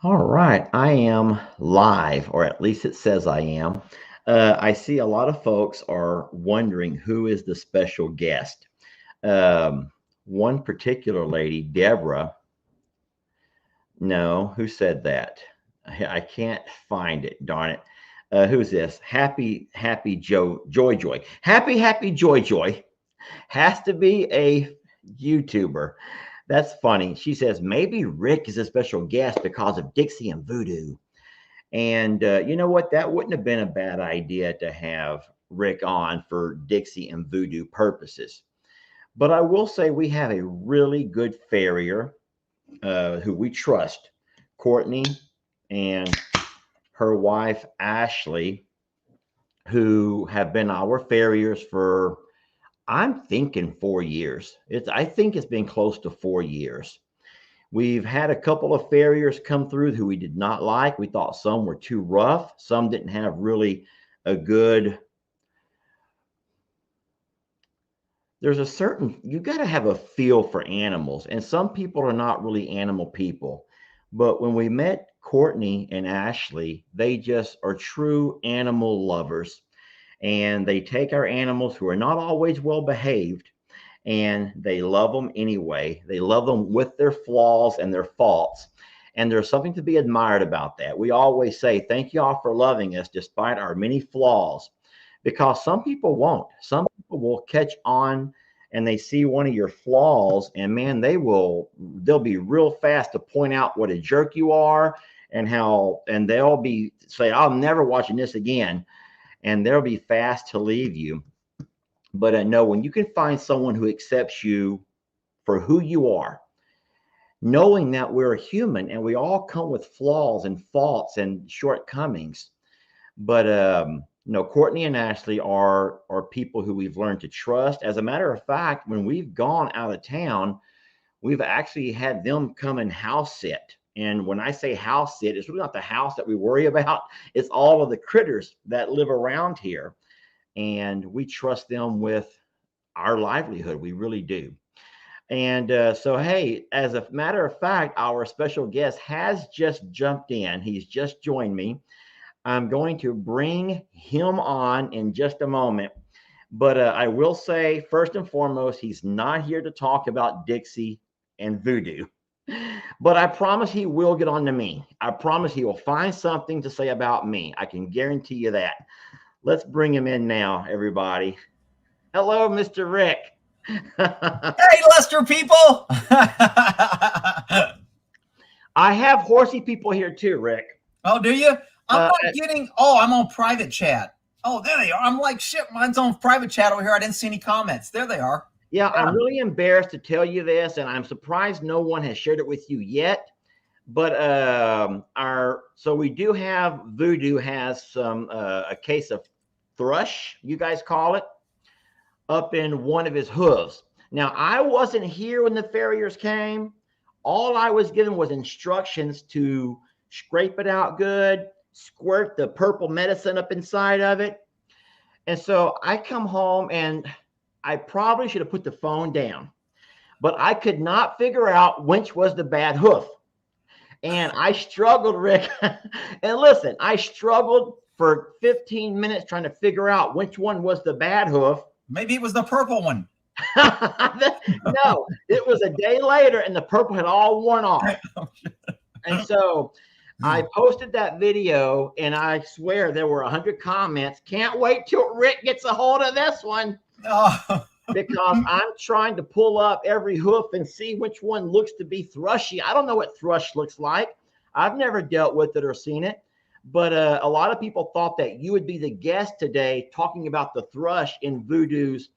All right, I am live, or at least it says I am. I see a lot of folks are wondering who is the special guest. One particular lady, Deborah. No, who said that? I can't find it. Darn it. Who's this? Happy Joy. Happy Joy has to be a YouTuber. That's funny. She says maybe Rick is a special guest because of Dixie and Voodoo. And you know what? That wouldn't have been a bad idea to have Rick on for Dixie and Voodoo purposes. But I will say we have a really good farrier who we trust, Courtney and her wife, Ashley, who have been our farriers for, I'm thinking 4 years. I think it's been close to 4 years. We've had a couple of farriers come through who we did not like. We thought some were too rough. Some didn't have really a good. There's a certain, you got to have a feel for animals. And some people are not really animal people. But when we met Courtney and Ashley, they just are true animal lovers. And they take our animals who are not always well behaved and they love them anyway. They love them with their flaws and their faults. And there's something to be admired about that. We always say, thank you all for loving us despite our many flaws, because some people won't. Some people will catch on and they see one of your flaws and man, they'll be real fast to point out what a jerk you are and they'll be say, I'm never watching this again. And they'll be fast to leave you. But no, when you can find someone who accepts you for who you are, knowing that we're a human and we all come with flaws and faults and shortcomings. But Courtney and Ashley are people who we've learned to trust. As a matter of fact, when we've gone out of town, we've actually had them come and house sit. And when I say house sit, it's really not the house that we worry about. It's all of the critters that live around here. And we trust them with our livelihood. We really do. And so, hey, as a matter of fact, our special guest has just jumped in. He's just joined me. I'm going to bring him on in just a moment. But I will say, first and foremost, he's not here to talk about Dixie and Voodoo. But I promise he will get on to me. I promise he will find something to say about me. I can guarantee you that. Let's bring him in now, everybody. Hello, Mr. Rick. Hey, Lester people. I have horsey people here too, Rick. Oh, do you? I'm not getting. Oh, I'm on private chat. Oh, there they are. I'm like, shit, mine's on private chat over here. I didn't see any comments. There they are. Yeah, I'm really embarrassed to tell you this, and I'm surprised no one has shared it with you yet. But so we do have Voodoo has some a case of thrush, you guys call it, up in one of his hooves. Now, I wasn't here when the farriers came. All I was given was instructions to scrape it out good, squirt the purple medicine up inside of it. And so I come home and I probably should have put the phone down, but I could not figure out which was the bad hoof. And I struggled, Rick. And listen, I struggled for 15 minutes trying to figure out which one was the bad hoof. Maybe it was the purple one. No, it was a day later and the purple had all worn off. And so I posted that video and I swear there were 100 comments. Can't wait till Rick gets a hold of this one. Oh. Because I'm trying to pull up every hoof and see which one looks to be thrushy. I don't know what thrush looks like. I've never dealt with it or seen it. But a lot of people thought that you would be the guest today talking about the thrush in Voodoo's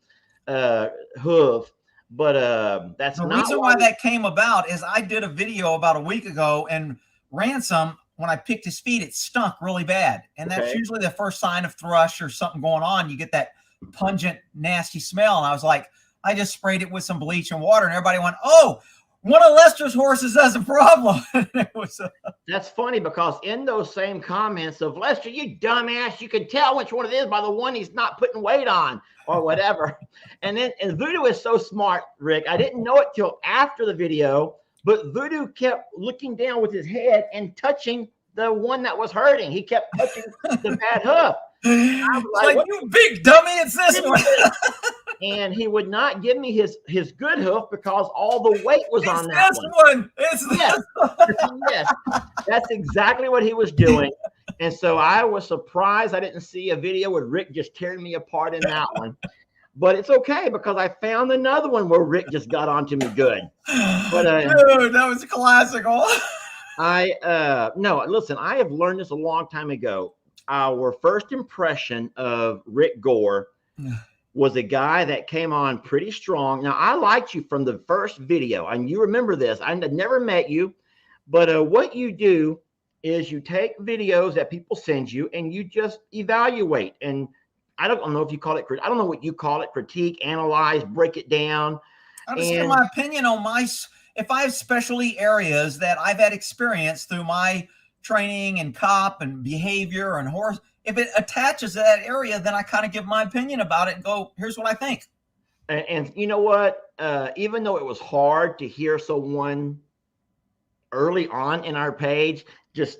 hoof. But that's not the reason why that came about is I did a video about a week ago and Ransom, when I picked his feet, it stunk really bad. And that's usually the first sign of thrush or something going on. You get that pungent, nasty smell. And I was like, I just sprayed it with some bleach and water and everybody went, oh, one of Lester's horses has a problem. That's funny because in those same comments of Lester, you dumbass, you can tell which one it is by the one he's not putting weight on or whatever. And Voodoo is so smart, Rick. I didn't know it till after the video, But Voodoo kept looking down with his head and touching the one that was hurting. He kept touching the bad hoof. It's like, you big dummy, it's this one. And he would not give me his good hoof because all the weight was on that one. It's yes. Yes, that's exactly what he was doing. And so I was surprised I didn't see a video with Rick just tearing me apart in that one. But it's okay because I found another one where Rick just got onto me good. But dude, that was classical. No, listen, I have learned this a long time ago. Our first impression of Rick Gore was a guy that came on pretty strong. Now, I liked you from the first video, and you remember this. I had never met you, but what you do is you take videos that people send you and you just evaluate. And I don't know if you call it, I don't know what you call it, critique, analyze, break it down. I just give my opinion on if I have specialty areas that I've had experience through my training and cop and behavior and horse, if it attaches to that area, then I kind of give my opinion about it and go, here's what I think. And you know what? Even though it was hard to hear someone early on in our page just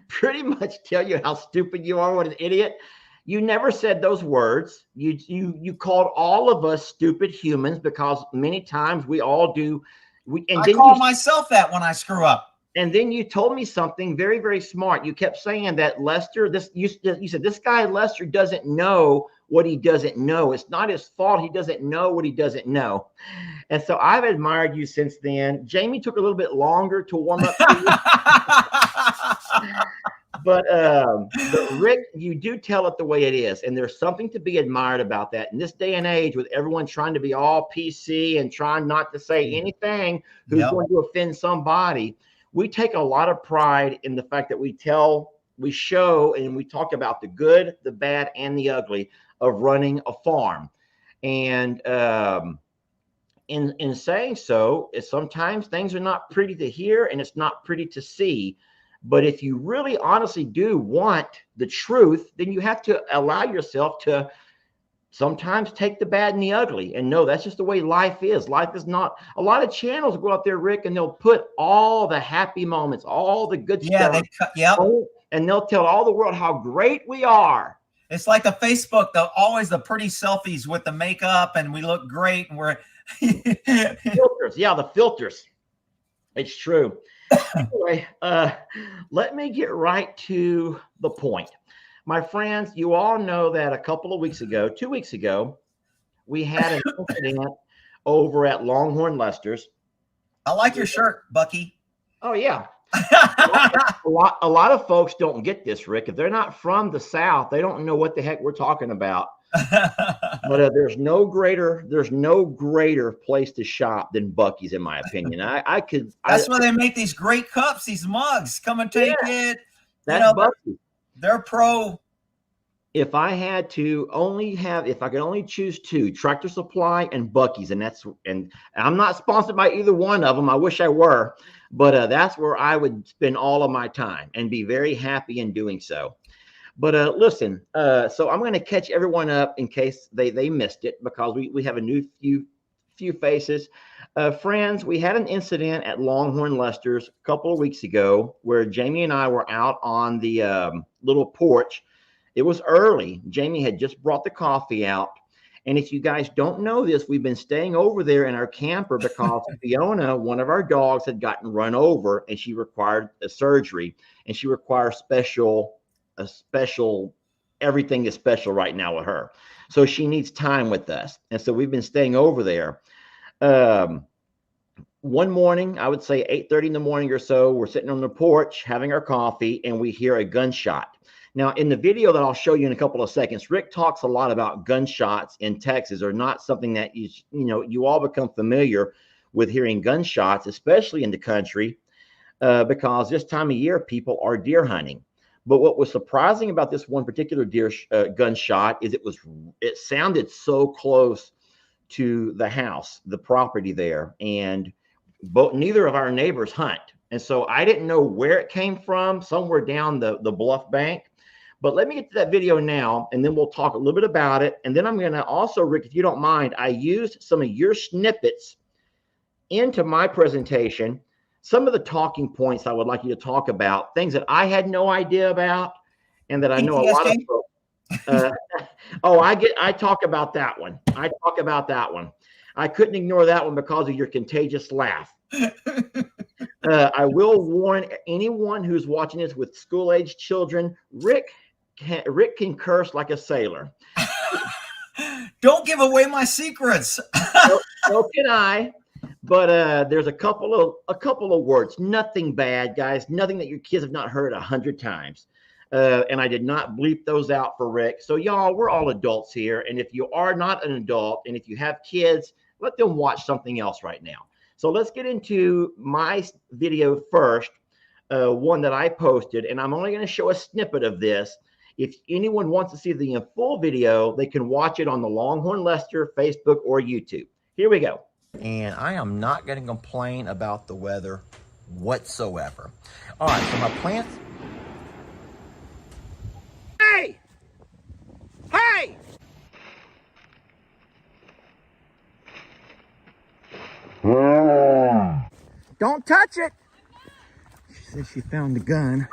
pretty much tell you how stupid you are, what an idiot, you never said those words. You called all of us stupid humans because many times we all do. I call myself that when I screw up. And then you told me something very, very smart. You kept saying that Lester, you said this guy Lester doesn't know what he doesn't know. It's not his fault. He doesn't know what he doesn't know. And so I've admired you since then. Jamie took a little bit longer to warm up to you. But Rick, you do tell it the way it is. And there's something to be admired about that. In this day and age, with everyone trying to be all PC and trying not to say anything who's going to offend somebody, we take a lot of pride in the fact that we show, and we talk about the good, the bad, and the ugly of running a farm. And in saying so, sometimes things are not pretty to hear and it's not pretty to see. But if you really honestly do want the truth, then you have to allow yourself to sometimes take the bad and the ugly and no, that's just the way life is. Life is not, a lot of channels go out there, Rick, and they'll put all the happy moments, all the good stuff. And they'll tell all the world how great we are. It's like the Facebook, always the pretty selfies with the makeup and we look great and we're filters. Yeah, the filters. It's true. Anyway, let me get right to the point. My friends, you all know that a couple of weeks ago, 2 weeks ago, we had an incident over at Longhorn Lester's. I like your shirt, Bucky. Oh, yeah. a lot of folks don't get this, Rick. If they're not from the South, they don't know what the heck we're talking about. But there's no greater place to shop than Bucky's, in my opinion. That's why they make these great cups, these mugs. Come and take it. That's Bucky's. They're pro. If I could only choose two, Tractor Supply and Bucky's, and I'm not sponsored by either one of them. I wish I were, but that's where I would spend all of my time and be very happy in doing so. But listen, so I'm going to catch everyone up in case they missed it, because we have a new few faces. Friends, we had an incident at Longhorn Lester's a couple of weeks ago where Jamie and I were out on the little porch. It was early. Jamie had just brought the coffee out. And if you guys don't know this, we've been staying over there in our camper because Fiona, one of our dogs, had gotten run over and she required a surgery, and she requires everything is special right now with her. So she needs time with us. And so we've been staying over there. One morning, I would say 8:30 in the morning or so, we're sitting on the porch having our coffee and we hear a gunshot. Now, in the video that I'll show you in a couple of seconds, Rick talks a lot about gunshots in Texas are not something that you all become familiar with hearing gunshots, especially in the country, because this time of year people are deer hunting. But what was surprising about this one particular deer gunshot is it sounded so close to the house, the property there, and neither of our neighbors hunt, and so I didn't know where it came from, somewhere down the bluff bank. But let me get to that video now, and then we'll talk a little bit about it. And then I'm going to also, Rick, if you don't mind, I used some of your snippets into my presentation, some of the talking points I would like you to talk about, things that I had no idea about, and that I know a lot of folks. I talk about that one. I couldn't ignore that one because of your contagious laugh. I will warn anyone who's watching this with school-age children, Rick can curse like a sailor. Don't give away my secrets. So can I. But there's a couple of words, nothing bad, guys, nothing that your kids have not heard 100 times. And I did not bleep those out for Rick. So y'all, we're all adults here. And if you are not an adult and if you have kids, let them watch something else right now. So let's get into my video first, one that I posted, and I'm only going to show a snippet of this. If anyone wants to see the full video, they can watch it on the Longhorn Lester Facebook or YouTube. Here we go. And I am not going to complain about the weather whatsoever. All right, so my plants. Hey! Hey! Don't touch it. She said she found the gun.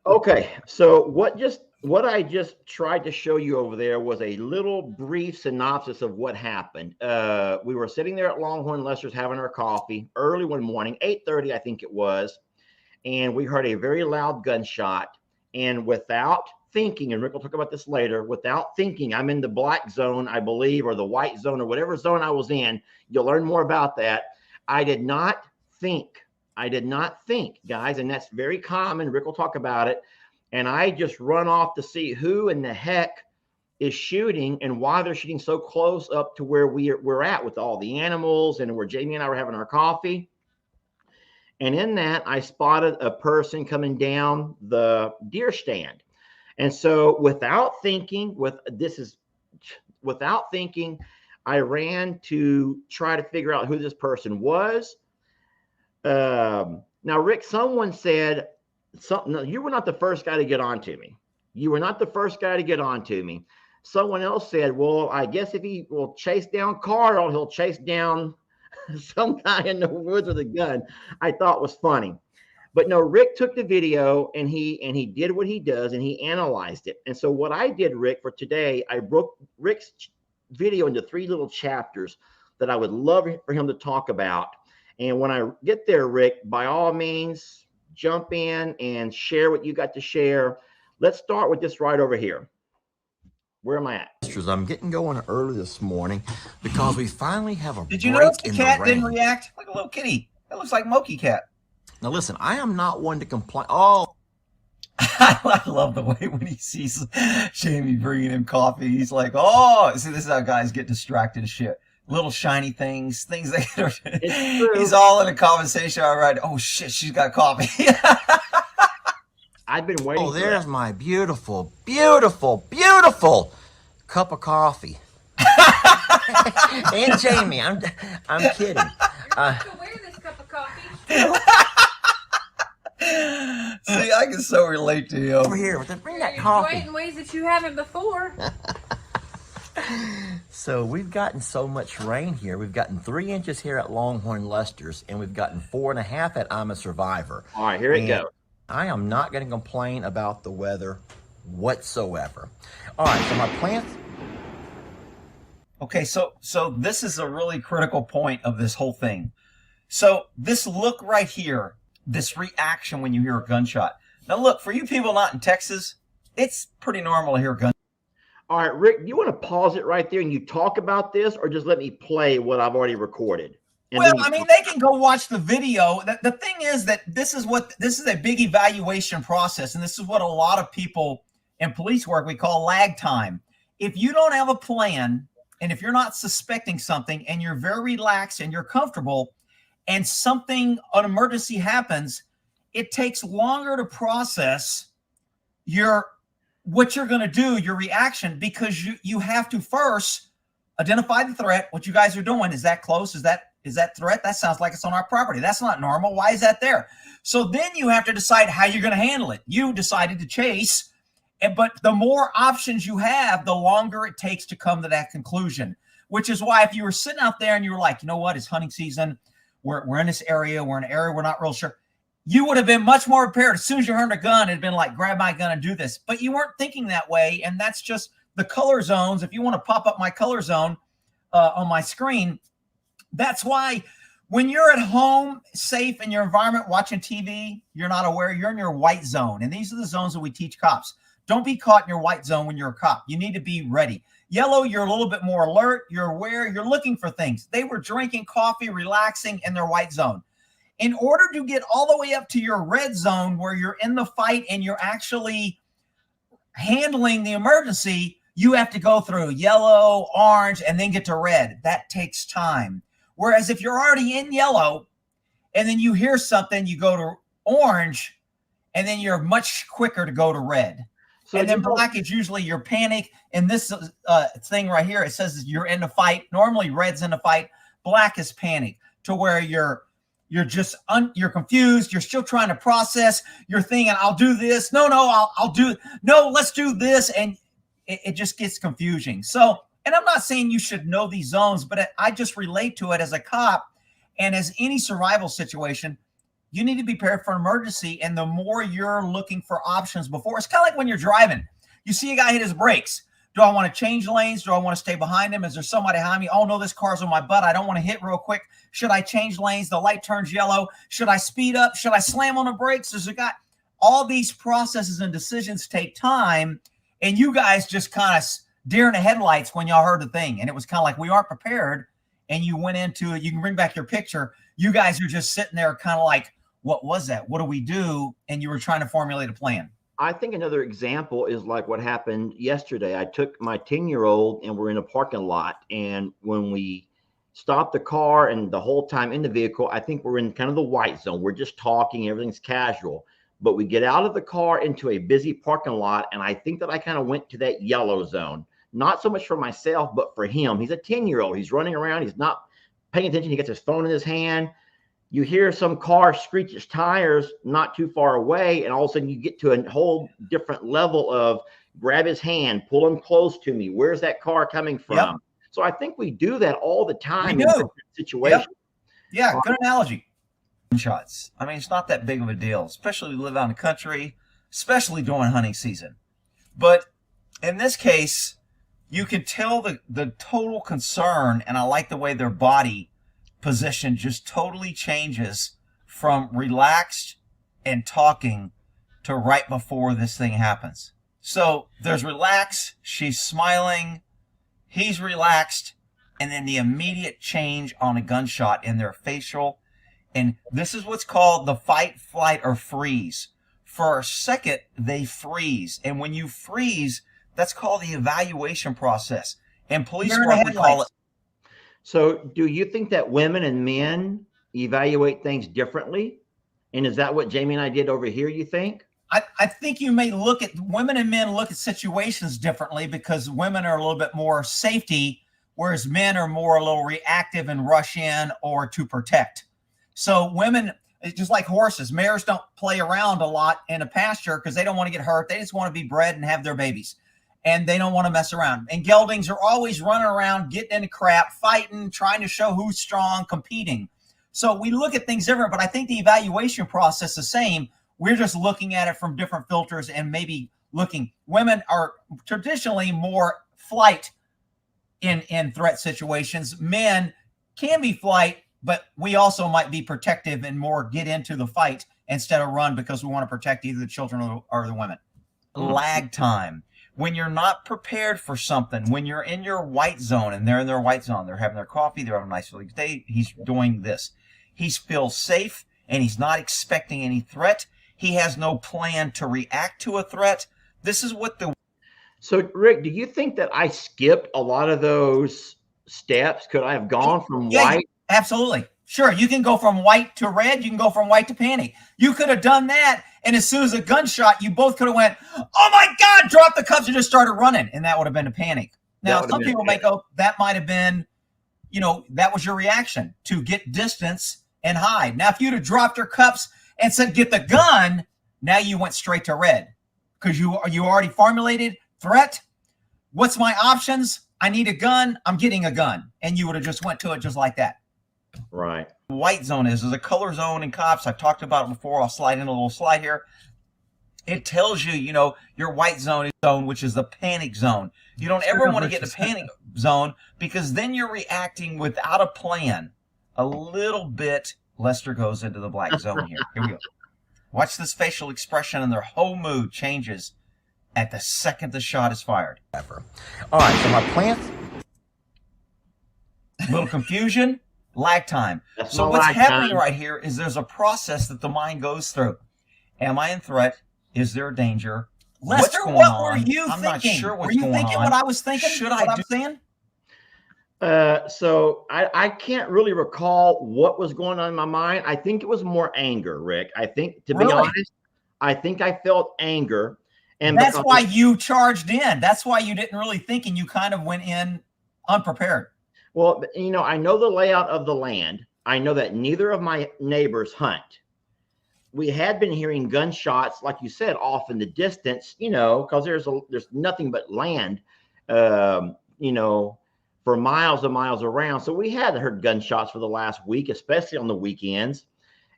Okay, so what I just tried to show you over there was a little brief synopsis of what happened. We were sitting there at Longhorn Lester's having our coffee early one morning, 8:30 I think it was, and we heard a very loud gunshot. And without thinking, and Rick will talk about this later, without thinking, I'm in the black zone, I believe, or the white zone, or whatever zone I was in. You'll learn more about that. I did not think, guys, and that's very common. Rick will talk about it. And I just run off to see who in the heck is shooting and why they're shooting so close up to where we're at with all the animals and where Jamie and I were having our coffee. And in that, I spotted a person coming down the deer stand. And so without thinking, I ran to try to figure out who this person was. Now, Rick, someone said something. No, you were not the first guy to get on to me. Someone else said, well, I guess if he will chase down Carl, he'll chase down some guy in the woods with a gun. I thought was funny. But no, Rick took the video and he did what he does and he analyzed it. And so what I did, Rick, for today, I broke Rick's video into 3 little chapters that I would love for him to talk about. And when I get there, Rick, by all means, jump in and share what you got to share. Let's start with this right over here. Where am I at? I'm getting going early this morning because we finally have a Did you notice the cat didn't react like a little kitty? That looks like Moki Cat. Now listen, I am not one to complain. Oh, I love the way when he sees Jamie bringing him coffee, he's like, oh, see, this is how guys get distracted as shit. Little shiny things that he's all in a conversation. All right. Oh shit, she's got coffee. I've been waiting. Oh, there's my beautiful, beautiful, beautiful cup of coffee. And Jamie, I'm kidding. You're going to wear this cup of coffee. See, I can so relate to you. Over here, bring that coffee. In ways that you haven't before. So we've gotten so much rain here. We've gotten 3 inches here at Longhorn Lester's, and we've gotten 4.5 at I'm a Survivor. All right, here it goes. I am not going to complain about the weather whatsoever. All right, so my plants. Okay, so this is a really critical point of this whole thing. So this look right here, this reaction when you hear a gunshot. Now look, for you people not in Texas, it's pretty normal to hear gunshots. All right, Rick, you want to pause it right there and you talk about this, or just let me play what I've already recorded? Well, I mean, they can go watch the video. The thing is that this is a big evaluation process, and this is what a lot of people in police work we call lag time. If you don't have a plan, and if you're not suspecting something, and you're very relaxed and you're comfortable, and an emergency happens, it takes longer to process what you're going to do, your reaction, because you have to first identify the threat. What you guys are doing, is that close? Is that threat? That sounds like it's on our property. That's not normal. Why is that there? So then you have to decide how you're going to handle it. You decided to chase, but the more options you have, the longer it takes to come to that conclusion. which is why if you were sitting out there and you were like, you know what, it's hunting season. We're in this area. We're in an area we're not real sure. You would have been much more prepared. As soon as you heard a gun, it'd been like, grab my gun and do this. But you weren't thinking that way. And that's just the color zones. If you want to pop up my color zone on my screen, that's why when you're at home, safe in your environment, watching TV, you're not aware, you're in your white zone. And these are the zones that we teach cops. Don't be caught in your white zone when you're a cop. You need to be ready. Yellow, you're a little bit more alert. You're aware. You're looking for things. They were drinking coffee, relaxing in their white zone. In order to get all the way up to your red zone where you're in the fight and you're actually handling the emergency, you have to go through yellow, orange, and then get to red. That takes time. Whereas if you're already in yellow and then you hear something, you go to orange, and then you're much quicker to go to red. So and then black is usually your panic. And this thing right here, it says you're in a fight. Normally red's in a fight. Black is panic, to where you're just you're confused. You're still trying to process. You're thinking, I'll do this. No, I'll do. No, let's do this. And it just gets confusing. So, and I'm not saying you should know these zones, but I just relate to it as a cop and as any survival situation. You need to be prepared for an emergency. And the more you're looking for options before, it's kind of like when you're driving. You see a guy hit his brakes. Do I want to change lanes? Do I want to stay behind him? Is there somebody behind me? Oh, no, this car's on my butt. I don't want to hit real quick. Should I change lanes? The light turns yellow. Should I speed up? Should I slam on the brakes? There's a guy. All these processes and decisions take time. And you guys just kind of deer in the headlights when y'all heard the thing. And it was kind of like, we aren't prepared. And you went into it. You can bring back your picture. You guys are just sitting there kind of like, what was that? What do we do? And you were trying to formulate a plan. I think another example is like what happened yesterday. I took my 10-year-old and we're in a parking lot. And when we stopped the car and the whole time in the vehicle, I think we're in kind of the white zone. We're just talking, everything's casual. But we get out of the car into a busy parking lot. And I think that I kind of went to that yellow zone, not so much for myself, but for him. He's a 10-year-old. He's running around. He's not paying attention. He gets his phone in his hand. You hear some car screech its tires not too far away, and all of a sudden you get to a whole different level of grab his hand, pull him close to me. Where's that car coming from? Yep. So I think we do that all the time in different situations. Yep. Yeah, good analogy. Shots. I mean, it's not that big of a deal, especially we live out in the country, especially during hunting season. But in this case, you can tell the total concern, and I like the way their body position just totally changes from relaxed and talking to right before this thing happens. So there's relaxed, she's smiling, he's relaxed, and then the immediate change on a gunshot in their facial. And this is what's called the fight, flight, or freeze. For a second, they freeze. And when you freeze, that's called the evaluation process. And police would call it. So do you think that women and men evaluate things differently? And is that what Jamie and I did over here, you think? I think you may look at women and men look at situations differently, because women are a little bit more safety, whereas men are more a little reactive and rush in or to protect. So women, it's just like horses. Mares don't play around a lot in a pasture because they don't want to get hurt. They just want to be bred and have their babies. And they don't want to mess around. And geldings are always running around, getting into crap, fighting, trying to show who's strong, competing. So we look at things different, but I think the evaluation process is the same. We're just looking at it from different filters and maybe looking. Women are traditionally more flight in threat situations. Men can be flight, but we also might be protective and more get into the fight instead of run, because we want to protect either the children or the women. Lag time. When you're not prepared for something, when you're in your white zone and they're in their white zone, they're having their coffee, they're having a nice day, he's doing this. He feels safe and he's not expecting any threat. He has no plan to react to a threat. This is what the... So, Rick, do you think that I skipped a lot of those steps? Could I have gone from white? Absolutely. Sure. You can go from white to red. You can go from white to panic. You could have done that. And as soon as a gunshot, you both could have went, oh my God, dropped the cuffs and just started running. And that would have been a panic. Now, some people may go, that might have been, that was your reaction to get distance and hide. Now, if you'd have dropped your cuffs and said, get the gun, now you went straight to red because you already formulated threat. What's my options? I need a gun. I'm getting a gun. And you would have just went to it just like that. Right. White zone is a color zone in cops. I've talked about it before. I'll slide in a little slide here. It tells you, you know, your white zone, which is the panic zone. You don't ever want to get in a panic zone because then you're reacting without a plan. A little bit, Lester goes into the black zone here. Here we go. Watch this facial expression and their whole mood changes at the second the shot is fired. All right, so my plan. Little confusion, lag time. So what's happening right here is there's a process that the mind goes through. Am I in threat? Is there a danger? Lester, what were you thinking? I'm not sure what's going on. Were you thinking what I was thinking? Should I do saying? So I can't really recall what was going on in my mind. I think it was more anger, Rick. I think, to be honest, I think I felt anger. And that's why you charged in. That's why you didn't really think, and you kind of went in unprepared. Well, you know, I know the layout of the land. I know that neither of my neighbors hunt. We had been hearing gunshots, like you said, off in the distance, you know, because there's nothing but land, you know, for miles and miles around. So we had heard gunshots for the last week, especially on the weekends.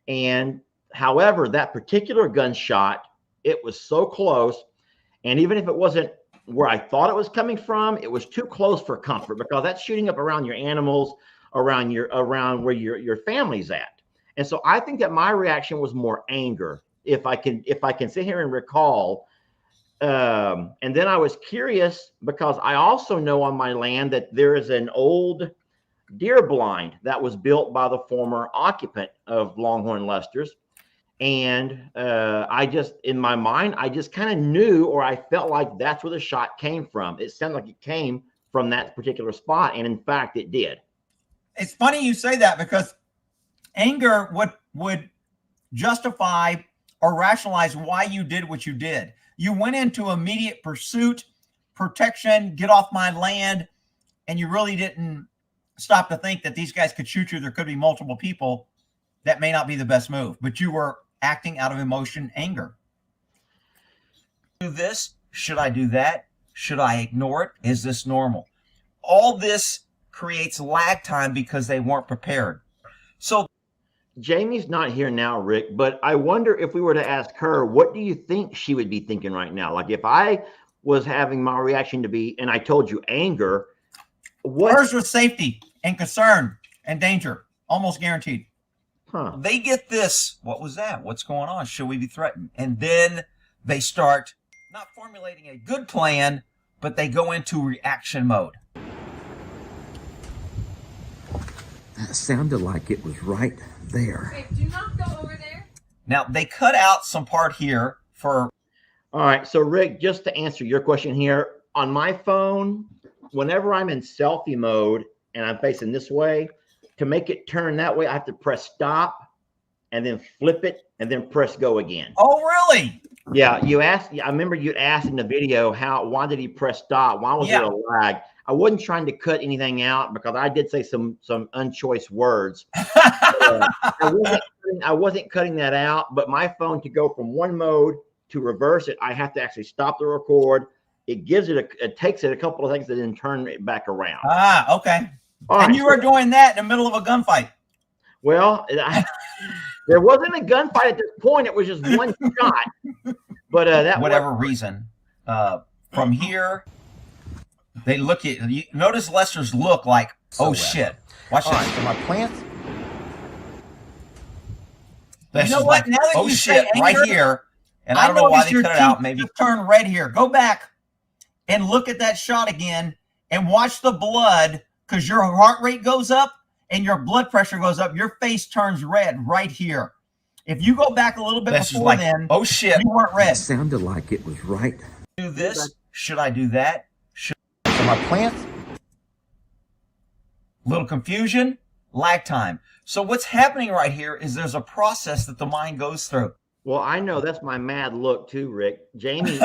And however, that particular gunshot, it was so close. And even if it wasn't where I thought it was coming from, it was too close for comfort, because that's shooting up around your animals, around where your family's at. And so I think that my reaction was more anger, if I can sit here and recall. And then I was curious because I also know on my land that there is an old deer blind that was built by the former occupant of Longhorn Lester's. And I just, in my mind, I just kind of knew, or I felt like that's where the shot came from. It sounded like it came from that particular spot. And in fact, it did. It's funny you say that, because anger would justify or rationalize why you did what you did. You went into immediate pursuit, protection, get off my land, and you really didn't stop to think that these guys could shoot you. There could be multiple people. That may not be the best move, but you were acting out of emotion, anger. Do this? Should I do that? Should I ignore it? Is this normal? All this creates lag time because they weren't prepared. So Jamie's not here now, Rick, but I wonder if we were to ask her, what do you think she would be thinking right now? Like if I was having my reaction to be, and I told you anger, hers was safety and concern and danger, almost guaranteed. Huh. They get this. What was that? What's going on? Should we be threatened? And then they start not formulating a good plan, but they go into reaction mode. That sounded like it was right there. Wait, do not go over there. Now, they cut out some part here for... All right. So, Rick, just to answer your question here, on my phone, whenever I'm in selfie mode and I'm facing this way, to make it turn that way, I have to press stop and then flip it and then press go again. Oh, really? Yeah. You asked, I remember you asked in the video, why did he press stop? Why was there a lag? I wasn't trying to cut anything out because I did say some unchoice words. I wasn't cutting that out, but my phone, to go from one mode to reverse it, I have to actually stop the record. It gives it it takes it a couple of seconds and then turn it back around. Ah, okay. All and right, you were doing that in the middle of a gunfight. Well, there wasn't a gunfight at this point. It was just one shot. But that whatever reason, from here, they look at you. Notice Lester's look like, oh shit. Watch this. Right, so my plans. You know what? Like, now that you shit say anger, right here, and I don't know why they cut it out. Maybe turn red here. Go back and look at that shot again, and watch the blood, because your heart rate goes up and your blood pressure goes up. Your face turns red right here. If you go back a little bit before then, oh shit, you weren't red. It sounded like it was right. Do this? Should I do that? So my plans. Little confusion, lag time. So what's happening right here is there's a process that the mind goes through. Well, I know that's my mad look too, Rick. Jamie,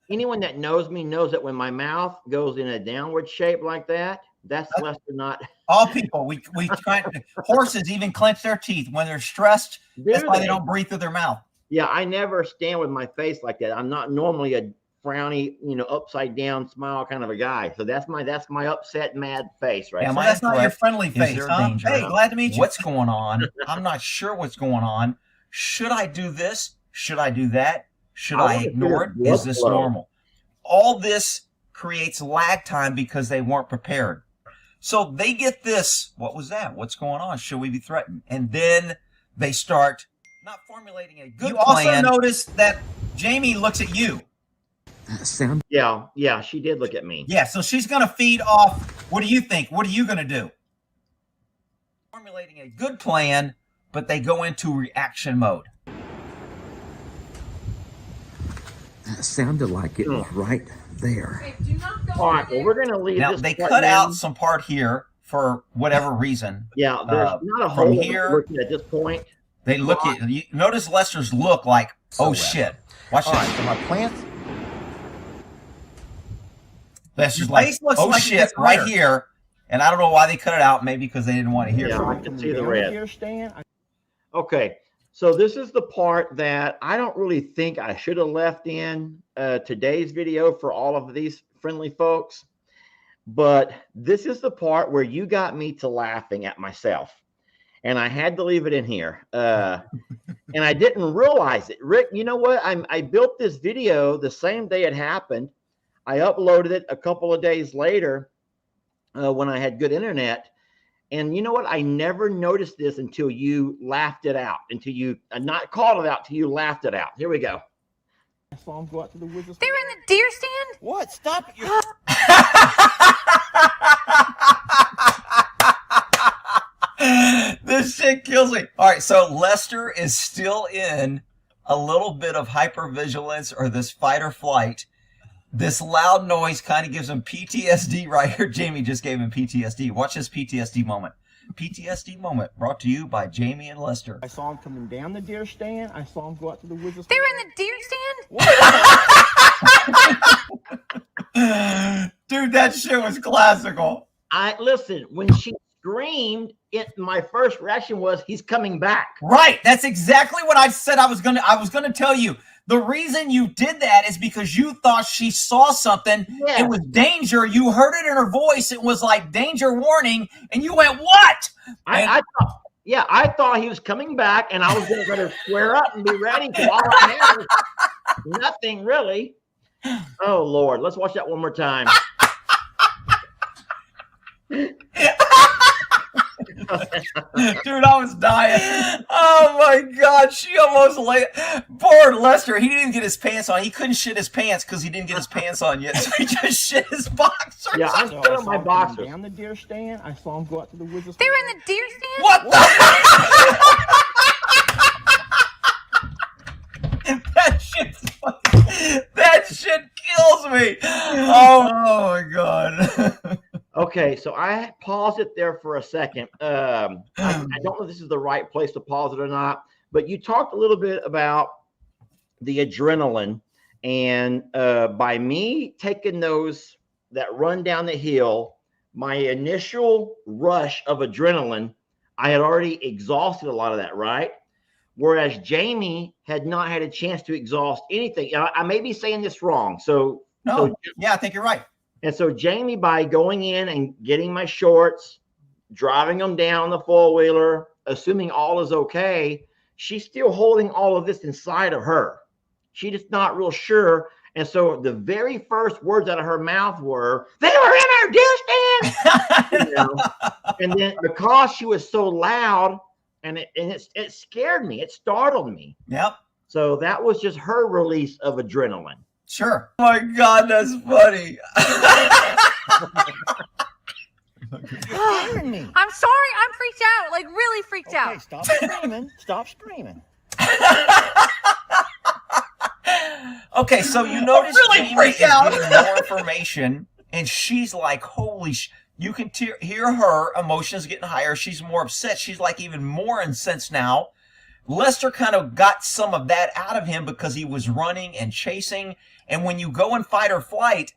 anyone that knows me knows that when my mouth goes in a downward shape like that, that's Lester not. All people, we try. Horses even clench their teeth when they're stressed. That's why they don't breathe through their mouth. Yeah, I never stand with my face like that. I'm not normally a frowny, upside down smile kind of a guy. So that's my upset, mad face, right? Yeah, So that's not your friendly Is face, there huh? danger? Hey, glad to meet you. What's going on? I'm not sure what's going on. Should I do this? Should I do that? Should I ignore it? Is this normal? All this creates lag time because they weren't prepared. So they get this. What was that? What's going on? Should we be threatened? And then they start not formulating a good plan. Also notice that Jamie looks at you. Sound. Yeah, she did look at me. Yeah, so she's going to feed off. What do you think? What are you going to do? Formulating a good plan, but they go into reaction mode. That sounded like it was right there. Okay, do not go All right, over well, there. we're going to leave Now this they part cut now. out some part here for whatever reason. Yeah, there's not a from whole lot here- working at this point. They look at you. Notice Lester's look like, oh shit. Watch All this. right, so my plan. Lester's like, face looks oh like it shit, gets right redder. here. And I don't know why they cut it out. Maybe because they didn't want to hear Yeah, it. I can see the red. Okay, so this is the part that I don't really think I should have left in today's video for all of these friendly folks. But this is the part where you got me to laughing at myself. And I had to leave it in here. And I didn't realize it. Rick, you know what? I built this video the same day it happened. I uploaded it a couple of days later when I had good internet. And you know what? I never noticed this until you laughed it out, until you not called it out, till you laughed it out. Here we go. I saw him go out to the wizard's. They were in the deer stand? What? Stop it! This shit kills me. All right, so Lester is still in a little bit of hypervigilance or this fight or flight. This loud noise kind of gives him PTSD right here. Jamie just gave him PTSD. Watch this PTSD moment. PTSD moment brought to you by Jamie and Lester. I saw him coming down the deer stand. I saw him go out to the wizard's. They were in the deer stand? Dude, that shit was classical. Listen, when she screamed, my first reaction was he's coming back. Right. That's exactly what I said I was gonna tell you. The reason you did that is because you thought she saw something. Yeah. It was danger. You heard it in her voice. It was like danger warning. And you went, what? I thought he was coming back, and I was going to square up and be ready. Because all I had was nothing really. Oh Lord, let's watch that one more time. Dude, I was dying. Oh my God. She almost laid. Poor Lester. He didn't even get his pants on. He couldn't shit his pants because he didn't get his pants on yet. So he just shit his boxers. Yeah, I'm So still I in saw my him coming boxers. down the deer stand. I saw him go out to the wizard's. They were in the deer stand? What the? That shit kills me. Oh my God. Okay, so I paused it there for a second. I don't know if this is the right place to pause it or not, but you talked a little bit about the adrenaline, and by me taking that run down the hill, my initial rush of adrenaline, I had already exhausted a lot of that, right? Whereas Jamie had not had a chance to exhaust anything. I may be saying this wrong. Yeah, I think you're right. And so Jamie, by going in and getting my shorts, driving them down the four-wheeler, assuming all is okay, she's still holding all of this inside of her. She's just not real sure. And so the very first words out of her mouth were, "They were in our deer stand." And then because she was so loud, and it scared me, it startled me. Yep. So that was just her release of adrenaline. Sure. Oh my God, that's funny. You're scaring me. I'm sorry. I'm freaked out. Like, really freaked Okay, out. stop screaming. Stop screaming. Okay, so you notice really Jamie freaked is out. giving more information, and she's like, holy you can hear her emotions getting higher. She's more upset. She's like even more incensed now. Lester kind of got some of that out of him because he was running and chasing. And when you go in fight or flight,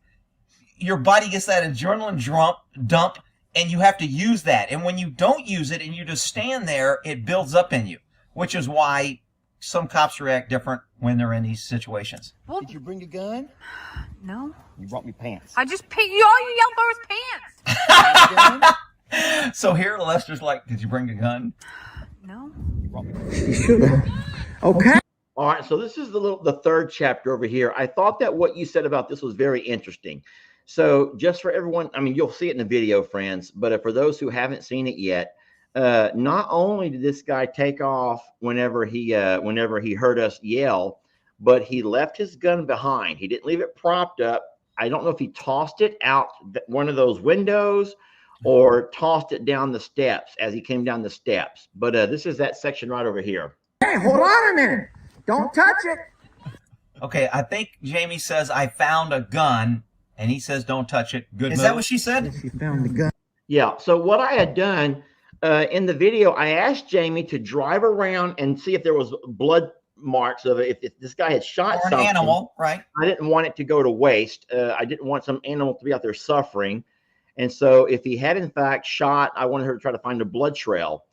your body gets that adrenaline dump, and you have to use that. And when you don't use it and you just stand there, it builds up in you, which is why some cops react different when they're in these situations. Well, Did you bring a gun? no. You brought me pants. I just all you yelled for was pants. Gun? So here Lester's like, did you bring a gun? No. You brought me She should have. Okay. All right, so this is the third chapter over here. I thought that what you said about this was very interesting. So just for everyone, I mean, you'll see it in the video, friends, but for those who haven't seen it yet, not only did this guy take off whenever he heard us yell, but he left his gun behind. He didn't leave it propped up. I don't know if he tossed it out one of those windows or tossed it down the steps as he came down the steps. But this is that section right over here. Hey, hold on a minute. Don't touch it. Okay, I think Jamie says, I found a gun, and he says, don't touch it. Good Is move. that what she said? She found the gun. Yeah. So what I had done in the video, I asked Jamie to drive around and see if there was blood marks of it. If this guy had shot Or an something, animal, right? I didn't want it to go to waste. I didn't want some animal to be out there suffering. And so if he had in fact shot, I wanted her to try to find a blood trail.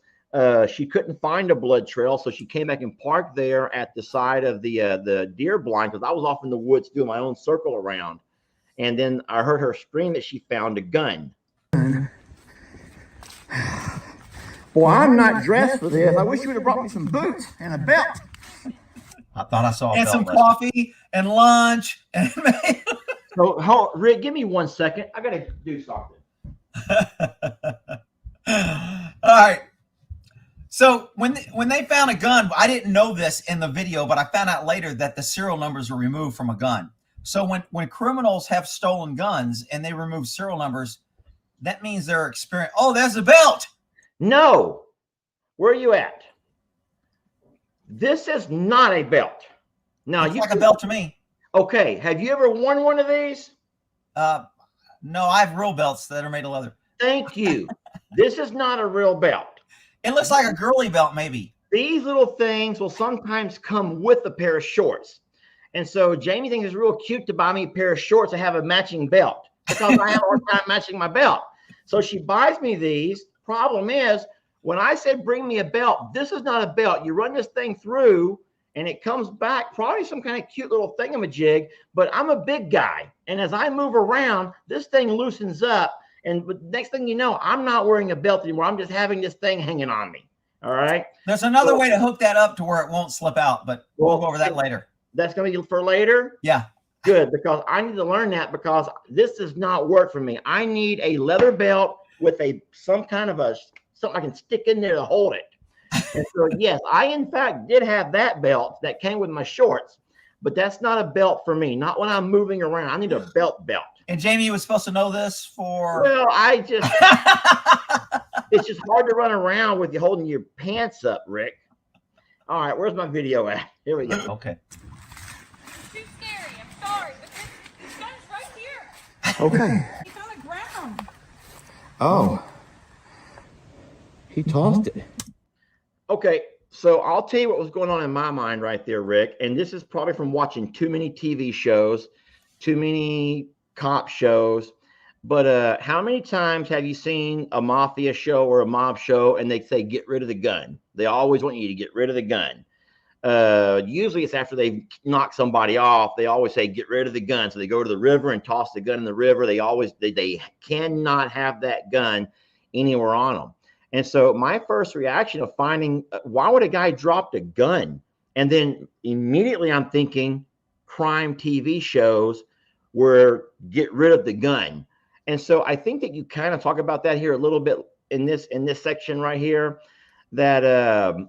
She couldn't find a blood trail, so she came back and parked there at the side of the deer blind, because I was off in the woods doing my own circle around. And then I heard her scream that she found a gun. Boy, I'm not dressed for this. I wish you would have brought me some boots and a belt. I thought I saw a And belt, some Lester. coffee and lunch. And So, Rick, give me 1 second. I got to do something. all right. So when they found a gun, I didn't know this in the video, but I found out later that the serial numbers were removed from a gun. So when criminals have stolen guns and they remove serial numbers, that means they're experienced. Oh, there's a belt. No. Where are you at? This is not a belt. Now, It's like a belt to me. Okay. Have you ever worn one of these? No, I have real belts that are made of leather. Thank you. This is not a real belt. It looks like a girly belt, maybe. These little things will sometimes come with a pair of shorts. And so Jamie thinks it's real cute to buy me a pair of shorts that have a matching belt, because I have a hard time matching my belt. So she buys me these. Problem is, when I said bring me a belt, this is not a belt. You run this thing through and it comes back, probably some kind of cute little thingamajig, but I'm a big guy. And as I move around, this thing loosens up. And next thing you know, I'm not wearing a belt anymore. I'm just having this thing hanging on me. All right. There's another way to hook that up to where it won't slip out, but we'll go over that later. That's going to be for later. Yeah. Good, because I need to learn that, because this does not work for me. I need a leather belt with some kind of something I can stick in there to hold it. And so, yes, I in fact did have that belt that came with my shorts, but that's not a belt for me. Not when I'm moving around. I need a belt. And Jamie was supposed to know this for. Well, it's just hard to run around with you holding your pants up, Rick. All right, where's my video at? Here we go. Okay. Too scary. I'm sorry, but this gun's right here. Okay. It's on the ground. Oh. He tossed it. Okay, so I'll tell you what was going on in my mind right there, Rick. And this is probably from watching too many TV shows, too many cop shows. But how many times have you seen a mafia show or a mob show and they say, get rid of the gun? They always want you to get rid of the gun. Usually it's after they knock somebody off. They always say, get rid of the gun. So they go to the river and toss the gun in the river. They cannot have that gun anywhere on them. And so my first reaction of finding, why would a guy drop a gun? And then immediately I'm thinking crime TV shows where get rid of the gun. And so I think that you kind of talk about that here a little bit in this section right here. That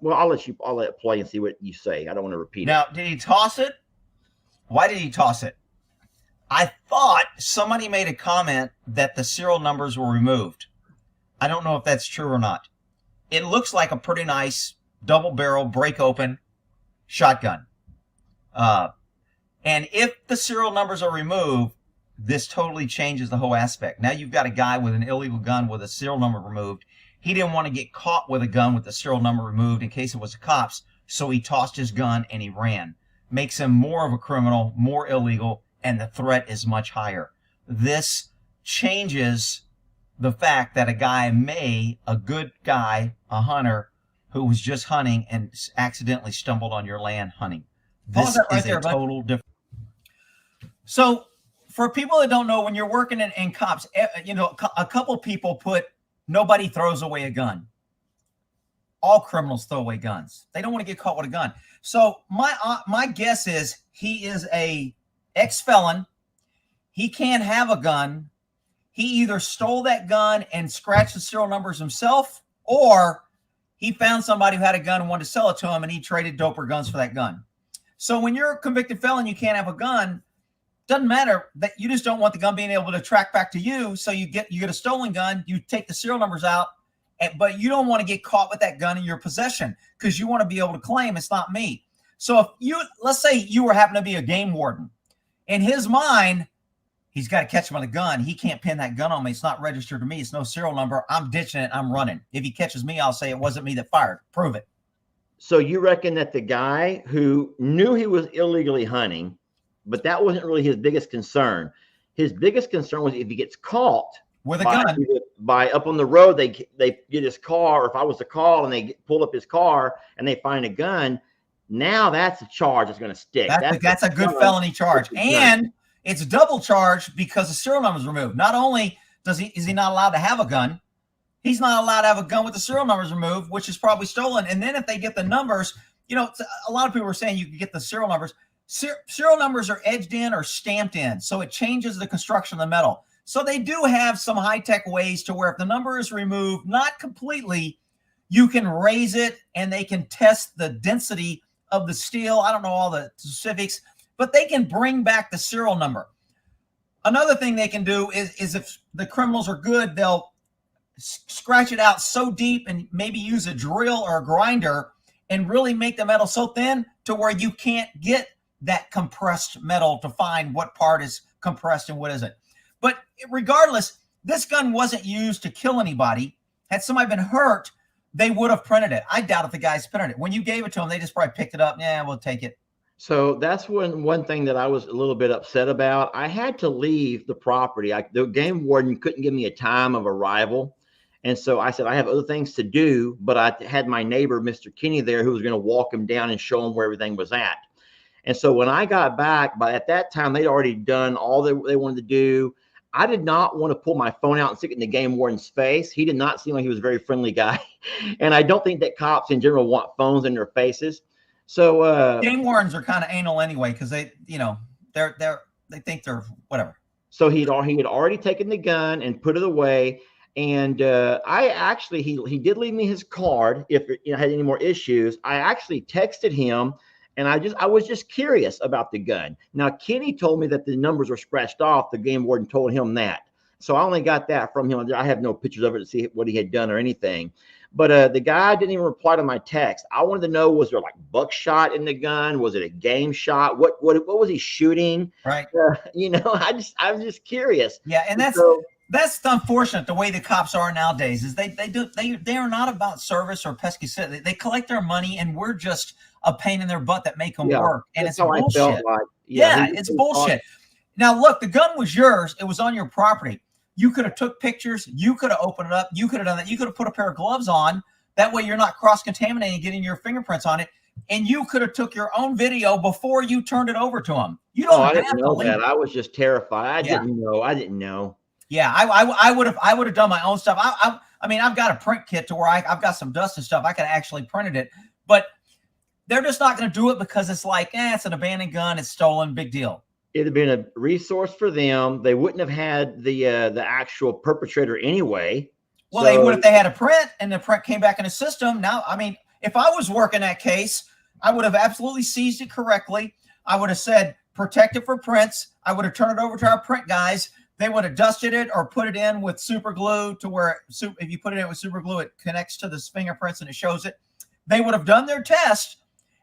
well, I'll let it play and see what you say. I don't want to repeat it. Now, did he toss it? Why did he toss it? I thought somebody made a comment that the serial numbers were removed. I don't know if that's true or not. It looks like a pretty nice double barrel break open shotgun. And if the serial numbers are removed, this totally changes the whole aspect. Now you've got a guy with an illegal gun with a serial number removed. He didn't want to get caught with a gun with the serial number removed in case it was the cops, so he tossed his gun and he ran. Makes him more of a criminal, more illegal, and the threat is much higher. This changes the fact that a guy a good guy, a hunter, who was just hunting and accidentally stumbled on your land hunting. Pause This that right is there, a bud. total different. So for people that don't know, when you're working in cops, you know, a couple people put nobody throws away a gun. All criminals throw away guns. They don't want to get caught with a gun. So my guess is he is a ex-felon. He can't have a gun. He either stole that gun and scratched the serial numbers himself, or he found somebody who had a gun and wanted to sell it to him, and he traded doper guns for that gun. So when you're a convicted felon, you can't have a gun. Doesn't matter that you just don't want the gun being able to track back to you. So you get a stolen gun, you take the serial numbers out, but you don't want to get caught with that gun in your possession because you want to be able to claim it's not me. So if let's say you were happen to be a game warden, in his mind, he's got to catch him on a gun. He can't pin that gun on me. It's not registered to me. It's no serial number. I'm ditching it. I'm running. If he catches me, I'll say it wasn't me that fired. Prove it. So you reckon that the guy who knew he was illegally hunting, but that wasn't really his biggest concern. His biggest concern was if he gets caught with a gun by up on the road, they get his car, or if I was to call and they pull up his car and they find a gun, now that's a charge that's going to stick. That's a good felony charge. And it's double charged because the serial number is removed. Not only is he not allowed to have a gun, he's not allowed to have a gun with the serial numbers removed, which is probably stolen. And then if they get the numbers, you know, a lot of people are saying you can get the serial numbers. Serial numbers are edged in or stamped in, so it changes the construction of the metal. So they do have some high-tech ways to where if the number is removed, not completely, you can raise it and they can test the density of the steel. I don't know all the specifics, but they can bring back the serial number. Another thing they can do is if the criminals are good, they'll scratch it out so deep and maybe use a drill or a grinder and really make the metal so thin to where you can't get that compressed metal to find what part is compressed and what isn't. But regardless, this gun wasn't used to kill anybody. Had somebody been hurt, they would have printed it. I doubt if the guys printed it. When you gave it to them, they just probably picked it up. Yeah, we'll take it. So that's one thing that I was a little bit upset about. I had to leave the property. The game warden couldn't give me a time of arrival. And so I said, I have other things to do, but I had my neighbor, Mr. Kenny, there who was going to walk him down and show him where everything was at. And so when I got back, at that time, they'd already done all they wanted to do. I did not want to pull my phone out and stick it in the game warden's face. He did not seem like he was a very friendly guy. And I don't think that cops in general want phones in their faces. So game wardens are kind of anal anyway, because they think they're whatever. So he had already taken the gun and put it away. And he did leave me his card if it had any more issues. I actually texted him. And I was just curious about the gun. Now, Kenny told me that the numbers were scratched off. The game warden told him that. So I only got that from him. I have no pictures of it to see what he had done or anything. But the guy didn't even reply to my text. I wanted to know, was there like buckshot in the gun? Was it a game shot? What was he shooting? Right. I was just curious. Yeah, and that's unfortunate. The way the cops are nowadays is they are not about service or pesky shit. They collect their money, and we're just a pain in their butt that make them work. And it's bullshit. It's bullshit. Now, look, the gun was yours. It was on your property. You could have took pictures. You could have opened it up. You could have done that. You could have put a pair of gloves on. That way you're not cross-contaminating, getting your fingerprints on it. And you could have took your own video before you turned it over to them. You don't I didn't know that. I was just terrified. I didn't know. Yeah, I would have done my own stuff. I mean, I've got a print kit to where I've got some dust and stuff. I could have actually printed it. But they're just not going to do it because it's like, it's an abandoned gun. It's stolen. Big deal. It'd have been a resource for them. They wouldn't have had the actual perpetrator anyway. Well, they would if they had a print and the print came back in the system. Now, I mean, if I was working that case, I would have absolutely seized it correctly. I would have said, protect it for prints. I would have turned it over to our print guys. They would have dusted it or put it in with super glue to where if you put it in with super glue, it connects to the fingerprints and it shows it. They would have done their test.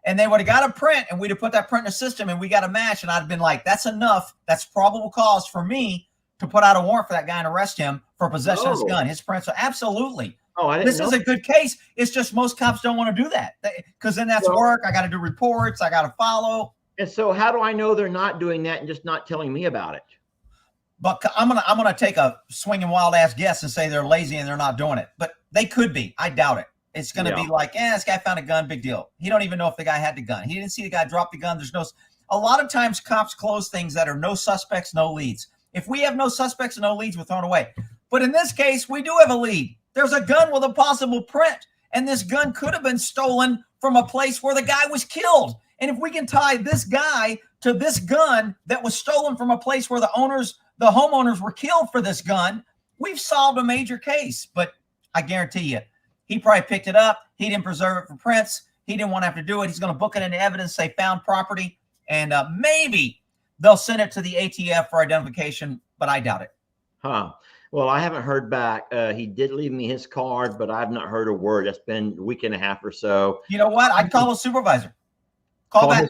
And they would have got a print, and we'd have put that print in the system, and we got a match, and I'd have been like, that's enough. That's probable cause for me to put out a warrant for that guy and arrest him for possession of his gun. His prints are absolutely. This is a good case. It's just most cops don't want to do that because then that's work. I got to do reports. I got to follow. And so how do I know they're not doing that and just not telling me about it? But I'm gonna take a swinging wild ass guess and say they're lazy and they're not doing it. But they could be. I doubt it. It's going to be like, this guy found a gun, big deal. He don't even know if the guy had the gun. He didn't see the guy drop the gun. A lot of times cops close things that are no suspects, no leads. If we have no suspects and no leads, we're thrown away. But in this case, we do have a lead. There's a gun with a possible print, and this gun could have been stolen from a place where the guy was killed. And if we can tie this guy to this gun that was stolen from a place where the homeowners were killed for this gun, we've solved a major case. But I guarantee you, he probably picked it up. He didn't preserve it for prints. He didn't want to have to do it. He's going to book it into evidence, say found property, and maybe they'll send it to the ATF for identification, but I doubt it. Huh. Well, I haven't heard back. He did leave me his card, but I've not heard a word. That's been a week and a half or so. You know what? I'd call a supervisor. Call back.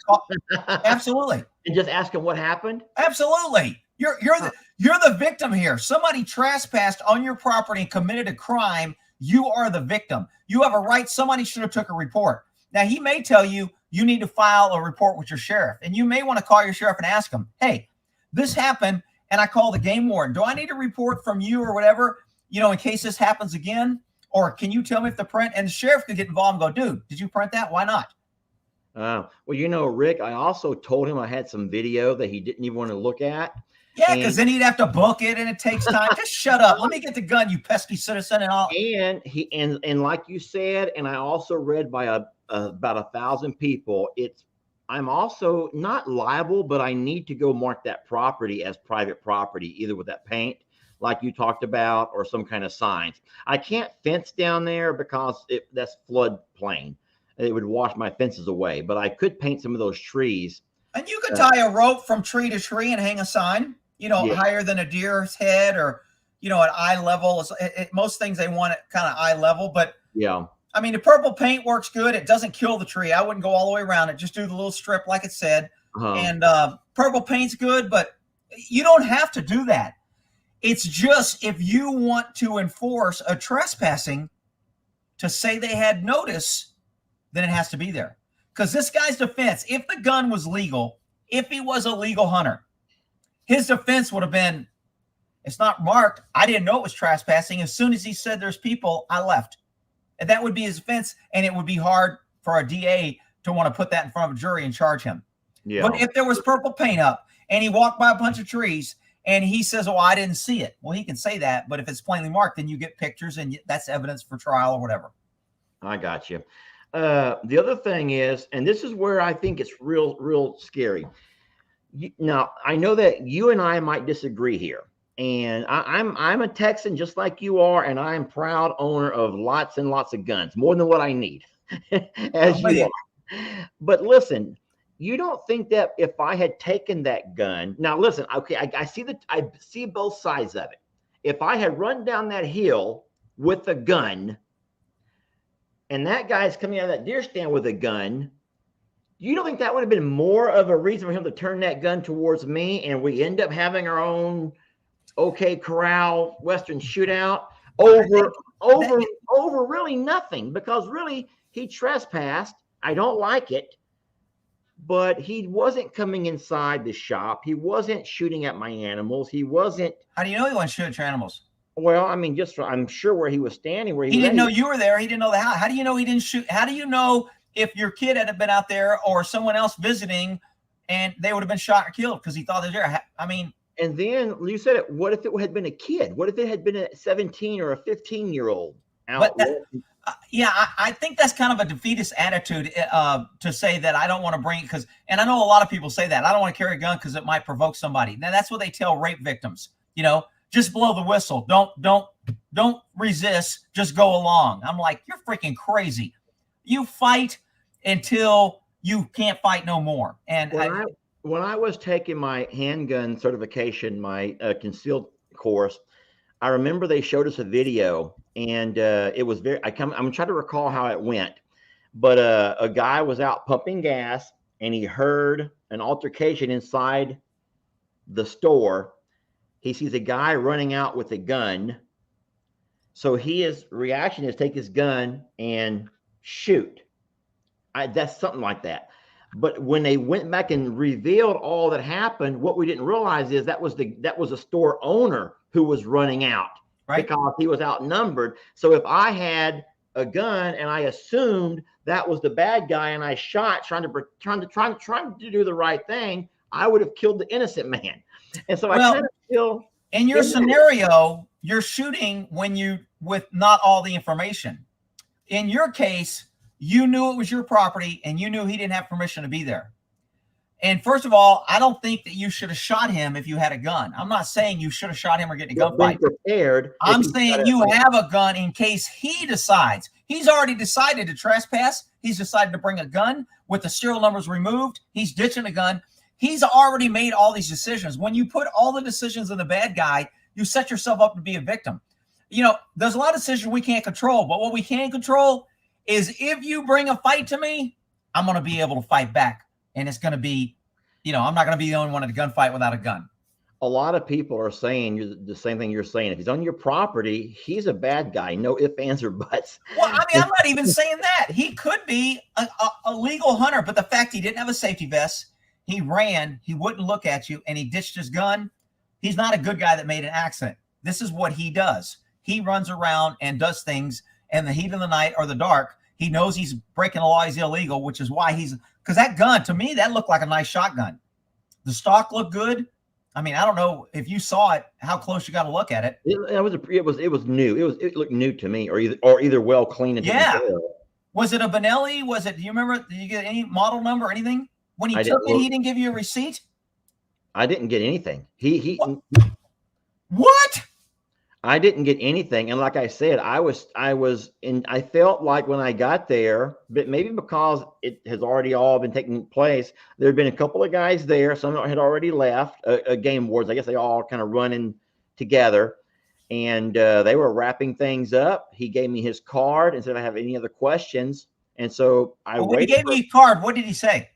Absolutely. And just ask him what happened? Absolutely. You're the victim here. Somebody trespassed on your property and committed a crime. You are the victim. You have a right. Somebody should have took a report. Now, he may tell you you need to file a report with your sheriff, and you may want to call your sheriff and ask him, hey, this happened, and I call the game warden. Do I need a report from you or whatever, in case this happens again? Or can you tell me if the print, and the sheriff could get involved and go, dude, did you print that? Why not? Well, Rick, I also told him I had some video that he didn't even want to look at. Yeah, because then he'd have to book it, and it takes time. Just shut up. Let me get the gun, you pesky citizen, and all. And like you said, and I also read by about 1,000 people. I'm also not liable, but I need to go mark that property as private property, either with that paint, like you talked about, or some kind of signs. I can't fence down there because that's floodplain. It would wash my fences away. But I could paint some of those trees. And you could tie a rope from tree to tree and hang a sign. Higher than a deer's head, or, at eye level. Most things they want it kind of eye level, but I mean, the purple paint works good. It doesn't kill the tree. I wouldn't go all the way around it. Just do the little strip like it said. And purple paint's good, but you don't have to do that. It's just if you want to enforce a trespassing to say they had notice, then it has to be there. Because this guy's defense, if the gun was legal, if he was a legal hunter, his defense would have been, it's not marked. I didn't know it was trespassing. As soon as he said there's people, I left. And that would be his defense. And it would be hard for a DA to want to put that in front of a jury and charge him. Yeah. But if there was purple paint up and he walked by a bunch of trees and he says, oh, I didn't see it. Well, he can say that. But if it's plainly marked, then you get pictures and that's evidence for trial or whatever. I got you. The other thing is, and this is where I think it's real scary. Now, I know that you and I might disagree here. And I'm a Texan just like you are, and I am proud owner of lots and lots of guns, more than what I need, as you are. But listen, you don't think that if I had taken that gun, now listen, okay, I see both sides of it. If I had run down that hill with a gun, and that guy's coming out of that deer stand with a gun, you don't think that would have been more of a reason for him to turn that gun towards me, and we end up having our own OK Corral Western shootout over really nothing, because really he trespassed. I don't like it, but he wasn't coming inside the shop. He wasn't shooting at my animals. He wasn't. How do you know he wasn't shooting at your animals? Well, I mean, I'm sure where he was standing, where he didn't know you were there. He didn't know the house. How do you know he didn't shoot? How do you know if your kid had been out there or someone else visiting and they would have been shot or killed because he thought they were there? I mean. And then you said it. What if it had been a kid? What if it had been a 17 or a 15-year-old? I think that's kind of a defeatist attitude to say that I don't want to bring it and I know a lot of people say that I don't want to carry a gun because it might provoke somebody. Now that's what they tell rape victims. Just blow the whistle. Don't resist. Just go along. I'm like, you're freaking crazy. You fight until you can't fight no more. And when I was taking my handgun certification, my concealed course, I remember they showed us a video, and it was I'm trying to recall how it went, but a guy was out pumping gas, and he heard an altercation inside the store. He sees a guy running out with a gun, so his reaction is take his gun and shoot. That's something like that. But when they went back and revealed all that happened, what we didn't realize is that was a store owner who was running out, right? Because he was outnumbered. So if I had a gun, and I assumed that was the bad guy, and I shot, trying to do the right thing, I would have killed the innocent man. And so I kind of feel in your scenario, you're shooting with not all the information. In your case, you knew it was your property and you knew he didn't have permission to be there. And first of all, I don't think that you should have shot him if you had a gun. I'm not saying you should have shot him or get in a gunfight. Prepared. I'm saying you have a gun in case he decides. He's already decided to trespass. He's decided to bring a gun with the serial numbers removed. He's ditching a gun. He's already made all these decisions. When you put all the decisions in the bad guy, you set yourself up to be a victim. You know, there's a lot of decisions we can't control, but what we can control is if you bring a fight to me, I'm going to be able to fight back. And it's going to be, you know, I'm not going to be the only one at a gunfight without a gun. A lot of people are saying the same thing you're saying. If he's on your property, he's a bad guy. No ifs, ands, or buts. Well, I mean, I'm not even saying that. He could be a legal hunter, but the fact he didn't have a safety vest, he ran, he wouldn't look at you, and he ditched his gun. He's not a good guy that made an accident. This is what he does. He runs around and does things in the heat of the night or the dark. He knows he's breaking the law. He's illegal, which is why because that gun, to me, that looked like a nice shotgun. The stock looked good. I mean, I don't know if you saw it, how close you got to look at it. It was new. It looked new to me, or either well cleaned. Yeah. Was it a Benelli? Do you remember? Did you get any model number or anything? When he took it, he didn't give you a receipt? I didn't get anything. What? I didn't get anything. And like I said, I felt like when I got there, but maybe because it has already all been taking place, there had been a couple of guys there. Some had already left, game wards. I guess they all kind of running together, and they were wrapping things up. He gave me his card and said, "I have any other questions?" And so when he gave me a card, what did he say?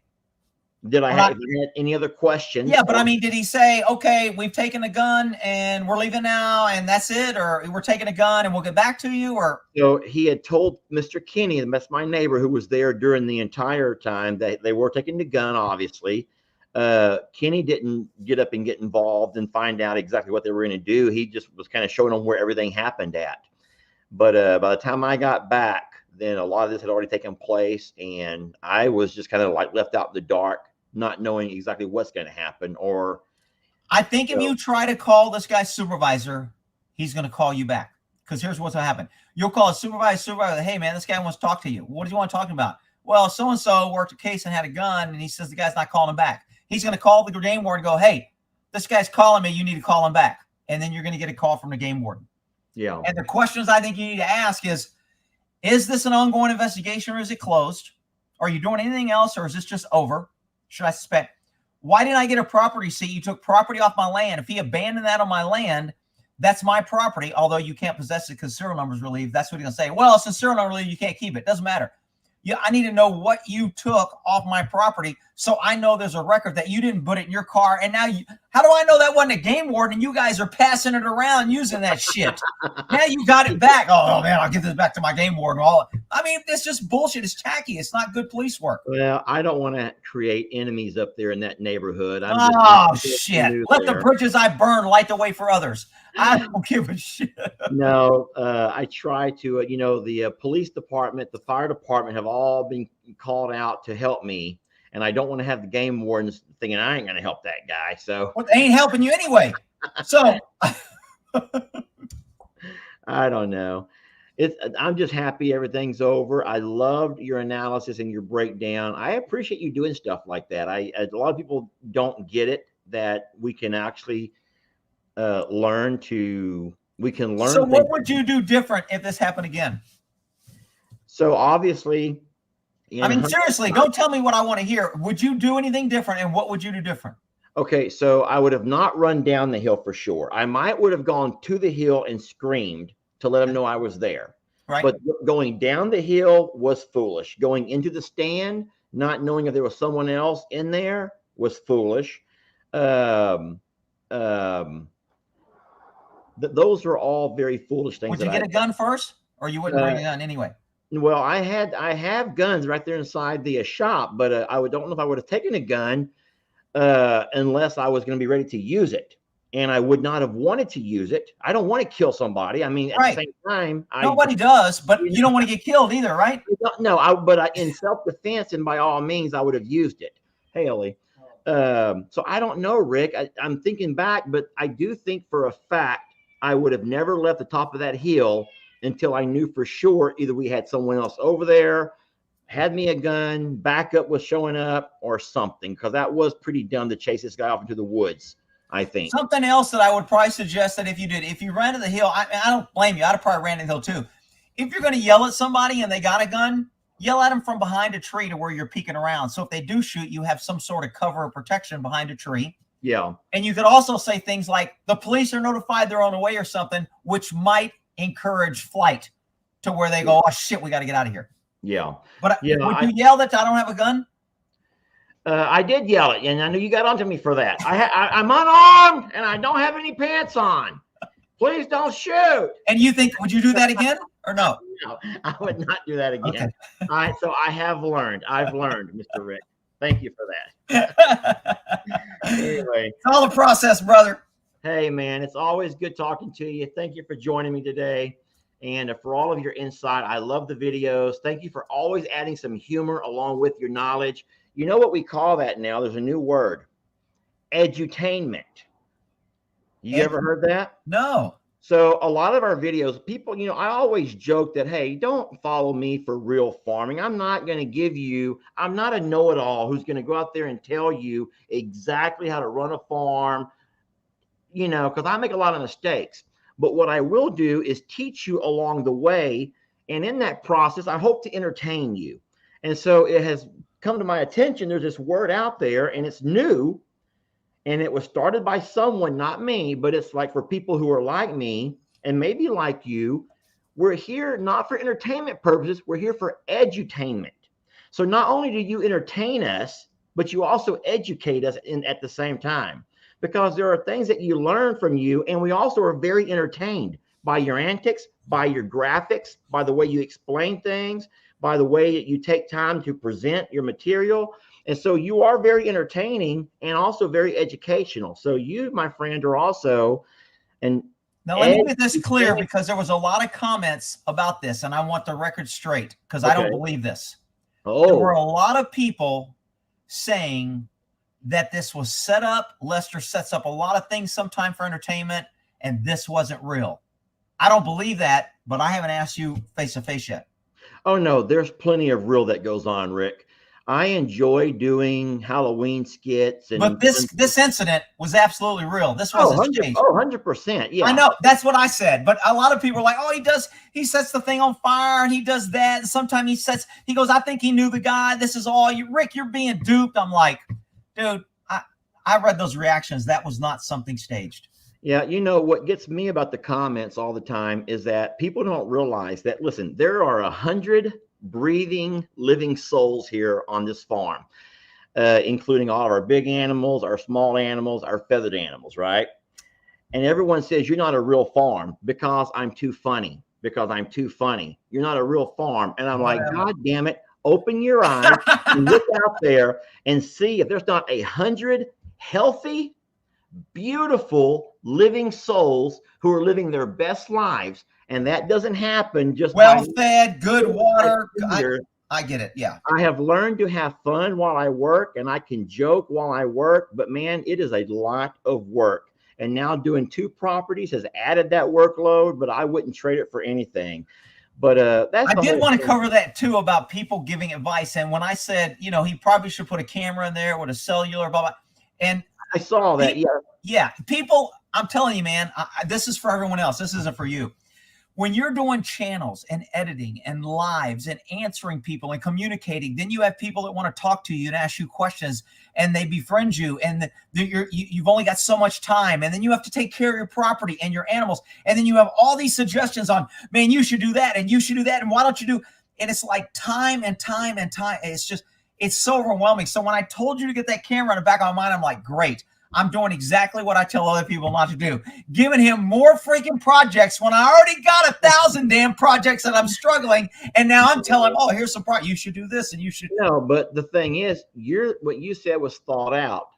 Did I have any other questions? Yeah, but I mean, did he say, okay, we've taken a gun and we're leaving now and that's it? Or we're taking a gun and we'll get back to you? Or so he had told Mr. Kenny, that's my neighbor who was there during the entire time, that they were taking the gun, obviously. Kenny didn't get up and get involved and find out exactly what they were going to do. He just was kind of showing them where everything happened at. But by the time I got back, then a lot of this had already taken place, and I was just kind of like left out in the dark, not knowing exactly what's going to happen. Or I think if you try to call this guy's supervisor, he's going to call you back. Because here's what's going to happen. You'll call a supervisor, hey, man, this guy wants to talk to you. What do you want to talk about? Well, so-and-so worked a case and had a gun, and he says the guy's not calling him back. He's going to call the game warden and go, hey, this guy's calling me. You need to call him back. And then you're going to get a call from the game warden. Yeah. And the questions I think you need to ask is this an ongoing investigation or is it closed? Are you doing anything else or is this just over? Should I suspect? Why didn't I get a property receipt? You took property off my land. If he abandoned that on my land, that's my property, although you can't possess it because serial number's relieved. That's what he's going to say. Well, since serial number relieved, you can't keep it. Doesn't matter. Yeah, I need to know what you took off my property so I know there's a record that you didn't put it in your car. And now how do I know that wasn't a game warden and you guys are passing it around using that shit? Now you got it back. Oh, man, I'll give this back to my game warden. I mean, it's just bullshit. It's tacky. It's not good police work. Well, I don't want to create enemies up there in that neighborhood. Shit. Let the bridges I burn light the way for others. I don't give a shit. No, I try to, the police department, the fire department have all been called out to help me. And I don't want to have the game wardens thinking I ain't going to help that guy. So well, they ain't helping you anyway. So I don't know. I'm just happy everything's over. I loved your analysis and your breakdown. I appreciate you doing stuff like that. A lot of people don't get it, that we can actually learn. So what would you do different if this happened again? So obviously, I mean, seriously, don't tell me what I want to hear. Would you do anything different, and what would you do different? Okay, so I would have not run down the hill for sure. I would have gone to the hill and screamed to let them know I was there. Right. But going down the hill was foolish. Going into the stand, not knowing if there was someone else in there, was foolish. Those are all very foolish things. Would you get a gun first, or you wouldn't bring a gun anyway? Well, I have guns right there inside the shop, but don't know if I would have taken a gun unless I was going to be ready to use it. and I would not have wanted to use it. I don't want to kill somebody. I mean, at the same time, nobody does, but you don't want to get killed either, right? No, but in self-defense, and by all means, I would have used it. Hey, Ellie. So I don't know, Rick. I'm thinking back, but I do think for a fact I would have never left the top of that hill until I knew for sure either we had someone else over there, had me a gun, backup was showing up, or something, because that was pretty dumb to chase this guy off into the woods, I think. Something else that I would probably suggest that if you ran to the hill, I don't blame you. I'd have probably ran to the hill too. If you're going to yell at somebody and they got a gun, yell at them from behind a tree to where you're peeking around. So if they do shoot, you have some sort of cover or protection behind a tree. Yeah. And you could also say things like, the police are notified they're on the way or something, which might encourage flight to where they go, oh, shit, we got to get out of here. Yeah. But would you yell that I don't have a gun? I did yell it, and I know you got onto me for that. I'm unarmed, and I don't have any pants on. Please don't shoot. And you think, would you do that again or no? No, I would not do that again. Okay. So I have learned. I've learned, Mr. Rick. Thank you for that. Anyway. It's all the process, brother. Hey, man, it's always good talking to you. Thank you for joining me today. And for all of your insight, I love the videos. Thank you for always adding some humor along with your knowledge. You know what we call that now? There's a new word, edutainment. You ever heard that? No. So a lot of our videos, people, I always joke that, hey, don't follow me for real farming. I'm not going to give you, I'm not a know-it-all who's going to go out there and tell you exactly how to run a farm, because I make a lot of mistakes. But what I will do is teach you along the way. And in that process, I hope to entertain you. And so it has come to my attention. There's this word out there, and it's new. And it was started by someone, not me, but it's like for people who are like me and maybe like you. We're here not for entertainment purposes. We're here for edutainment. So not only do you entertain us, but you also educate us at the same time, because there are things that you learn from you. And we also are very entertained by your antics, by your graphics, by the way you explain things, by the way that you take time to present your material. And so you are very entertaining and also very educational. So you, my friend, are also now let me get this clear, because there was a lot of comments about this, and I want the record straight, because I don't believe this. There were a lot of people saying that this was set up. Lester sets up a lot of things sometime for entertainment, and this wasn't real. I don't believe that, but I haven't asked you face to face yet. Oh no, there's plenty of real that goes on, Rick. I enjoy doing Halloween skits. But this incident was absolutely real. This wasn't staged. 100%. Yeah. I know. That's what I said. But a lot of people are like, oh, he sets the thing on fire and he does that. And sometimes he goes, I think he knew the guy. This is all you, Rick, you're being duped. I'm like, dude, I read those reactions. That was not something staged. Yeah. What gets me about the comments all the time is that people don't realize that, listen, there are 100 breathing, living souls here on this farm, including all of our big animals, our small animals, our feathered animals, right? And everyone says you're not a real farm because I'm too funny, You're not a real farm. And I'm like, God damn it, open your eyes and look out there and see if there's not 100 healthy, beautiful, living souls who are living their best lives. And that doesn't happen just well-fed, good water. I get it. Yeah. I have learned to have fun while I work, and I can joke while I work, but man, it is a lot of work. And now doing 2 properties has added that workload, but I wouldn't trade it for anything. But I did want to cover that too, about people giving advice. And when I said, he probably should put a camera in there with a cellular, blah, blah. And I saw that. Yeah. People, I'm telling you, man, this is for everyone else. This isn't for you. When you're doing channels and editing and lives and answering people and communicating, then you have people that want to talk to you and ask you questions, and they befriend you, and you've only got so much time, and then you have to take care of your property and your animals, and then you have all these suggestions on, man, you should do that, and you should do that, and why don't you do? And it's like time and time and time. It's so overwhelming. So when I told you to get that camera in the back of my mind, I'm like, great. I'm doing exactly what I tell other people not to do. Giving him more freaking projects when I already got 1,000 damn projects that I'm struggling. And now I'm telling him, oh, here's some you should do this and you should. No, but the thing is, what you said was thought out,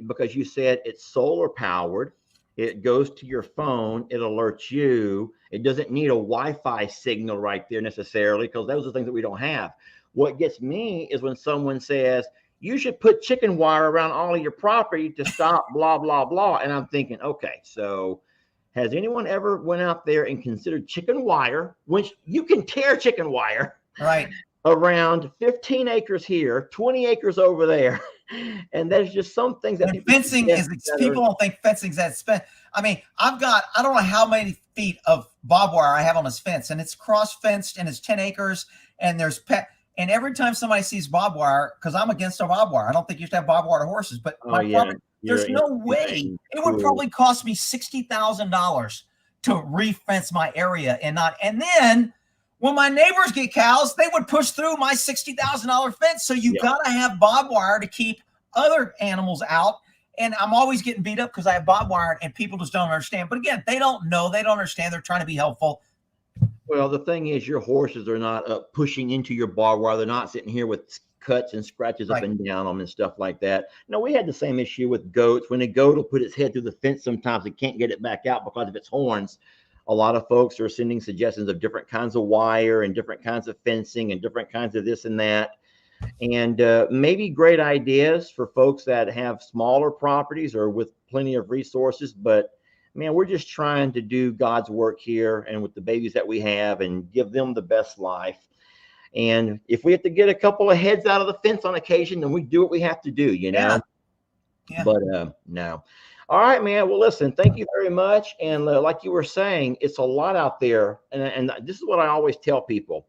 because you said it's solar powered. It goes to your phone. It alerts you. It doesn't need a Wi-Fi signal right there necessarily, because those are things that we don't have. What gets me is when someone says, you should put chicken wire around all of your property to stop blah, blah, blah. And I'm thinking, okay, so has anyone ever went out there and considered chicken wire, which you can tear chicken wire, Right, around 15 acres here, 20 acres over there? And there's just some things that and fencing is, people don't think fencing's that expensive. I mean, I don't know how many feet of barbed wire I have on this fence, and it's cross fenced and it's 10 acres, and there's and every time somebody sees barbed wire, because I'm against a barbed wire, I don't think you should have barbed wire to horses, but there's no way. It would probably cost me $60,000 to refence my area, and then when my neighbors get cows, they would push through my $60,000 fence. So you got to have barbed wire to keep other animals out. And I'm always getting beat up because I have barbed wire, and people just don't understand. But again, they don't know. They don't understand. They're trying to be helpful. Well, the thing is, your horses are not pushing into your barbed wire. They're not sitting here with cuts and scratches up and down on them and stuff like that. No, we had the same issue with goats. When a goat will put its head through the fence, sometimes it can't get it back out because of its horns. A lot of folks are sending suggestions of different kinds of wire and different kinds of fencing and different kinds of this and that. And maybe great ideas for folks that have smaller properties or with plenty of resources. But man, we're just trying to do God's work here and with the babies that we have and give them the best life. And if we have to get a couple of heads out of the fence on occasion, then we do what we have to do, you know. Yeah. But no. All right, man. Well, listen, thank you very much. And like you were saying, it's a lot out there. And this is what I always tell people.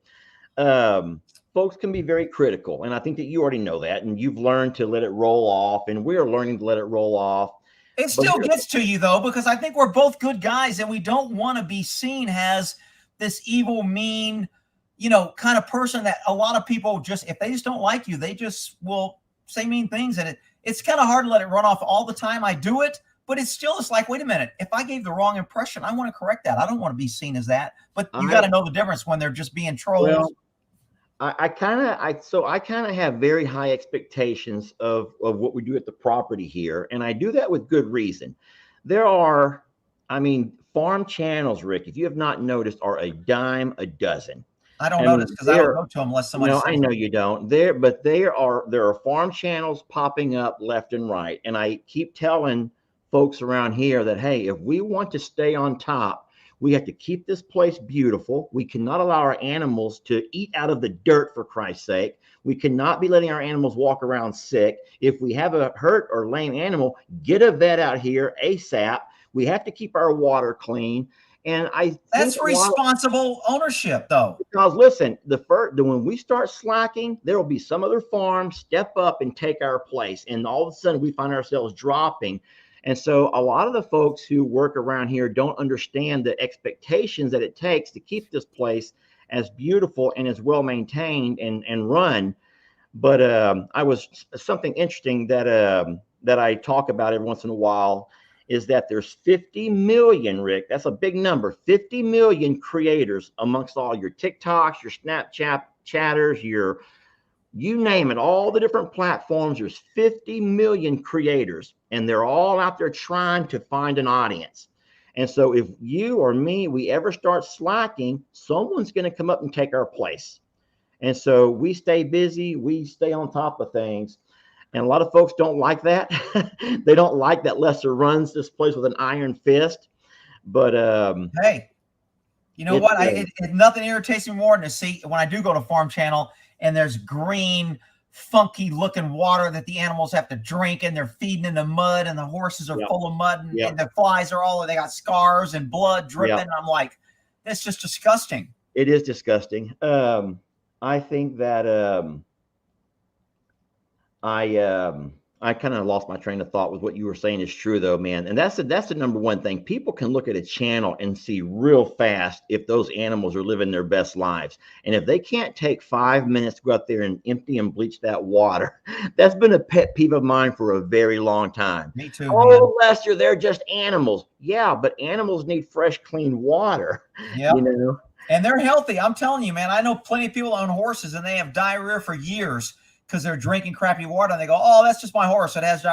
Folks can be very critical. And I think that you already know that. And you've learned to let it roll off. And we're learning to let it roll off. It still gets to you, though, because I think we're both good guys. And we don't want to be seen as this evil, mean, kind of person that a lot of people just, if they just don't like you, they just will say mean things. And it's kind of hard to let it run off all the time. I do it. But it's still, it's like, wait a minute, if I gave the wrong impression, I want to correct that. I don't want to be seen as that. But you got to know the difference when they're just being trolls. Well, I kind of have very high expectations of what we do at the property here. And I do that with good reason. There are, farm channels, Rick, if you have not noticed, are a dime a dozen. I don't notice because I don't go to them unless somebody says I know you don't. There are farm channels popping up left and right. And I keep telling folks around here that, hey, if we want to stay on top, we have to keep this place beautiful. We cannot allow our animals to eat out of the dirt, for Christ's sake. We cannot be letting our animals walk around sick. If we have a hurt or lame animal, get a vet out here ASAP. We have to keep our water clean. And that's responsible ownership, though. Because listen, when we start slacking, there will be some other farm step up and take our place. And all of a sudden we find ourselves dropping. And so a lot of the folks who work around here don't understand the expectations that it takes to keep this place as beautiful and as well maintained and run. But I was something interesting that I talk about every once in a while is that there's 50 million, Rick. That's a big number. 50 million creators amongst all your TikToks, your Snapchat chatters, you name it, all the different platforms. There's 50 million creators, and they're all out there trying to find an audience. And so if you or me, we ever start slacking, someone's going to come up and take our place. And so we stay busy, we stay on top of things. And a lot of folks don't like that. They don't like that Lester runs this place with an iron fist. But hey, you know what? Nothing irritates me more than to see when I do go to Farm Channel and there's green, funky looking water that the animals have to drink, and they're feeding in the mud, and the horses are full of mud, and the flies are they got scars and blood dripping. And I'm like, that's just disgusting. It is disgusting. I think that I kind of lost my train of thought with what you were saying is true, though, man. And that's the number one thing. People can look at a channel and see real fast if those animals are living their best lives. And if they can't take 5 minutes to go out there and empty and bleach that water, that's been a pet peeve of mine for a very long time. Me too. Oh, Lester, they're just animals. Yeah, but animals need fresh, clean water. Yeah. You know? And they're healthy. I'm telling you, man, I know plenty of people own horses and they have diarrhea for years because they're drinking crappy water, and they go, oh, that's just my horse. It has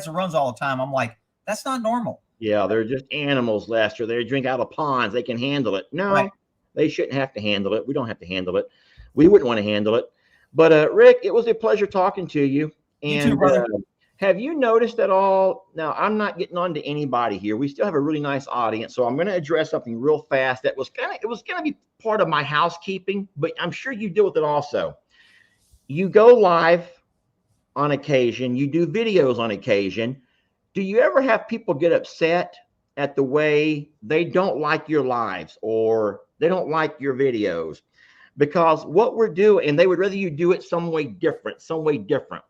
runs all the time. I'm like, that's not normal. Yeah, they're just animals, Lester. They drink out of ponds. They can handle it. No, Right. they shouldn't have to handle it. We don't have to handle it. We wouldn't want to handle it. But Rick, it was a pleasure talking to you. You too, And brother. have you noticed at all? Now, I'm not getting on to anybody here. We still have a really nice audience, so I'm going to address something real fast that was it was going to be part of my housekeeping, but I'm sure you deal with it also. You go live on occasion. You do videos on occasion. Do you ever have people get upset at the way they don't like your lives or they don't like your videos? Because what we're doing, and they would rather you do it some way different, some way different.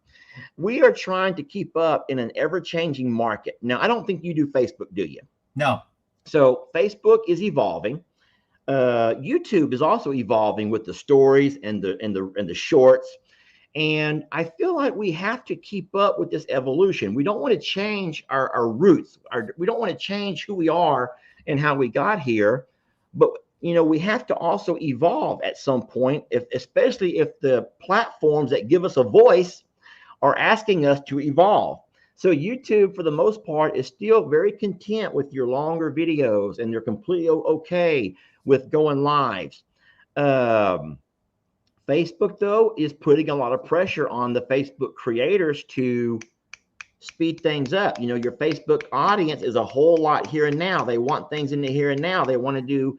We are trying to keep up in an ever-changing market. Now, I don't think you do Facebook, do you? No. So Facebook is evolving. YouTube is also evolving with the stories and the shorts. And I feel like we have to keep up with this evolution. We don't want to change our roots. We don't want to change who we are and how we got here. But we have to also evolve at some point, especially if the platforms that give us a voice are asking us to evolve. So YouTube, for the most part, is still very content with your longer videos, and they're completely okay with going lives. Facebook, though, is putting a lot of pressure on the Facebook creators to speed things up. Your Facebook audience is a whole lot here and now. They want things in the here and now. They want to do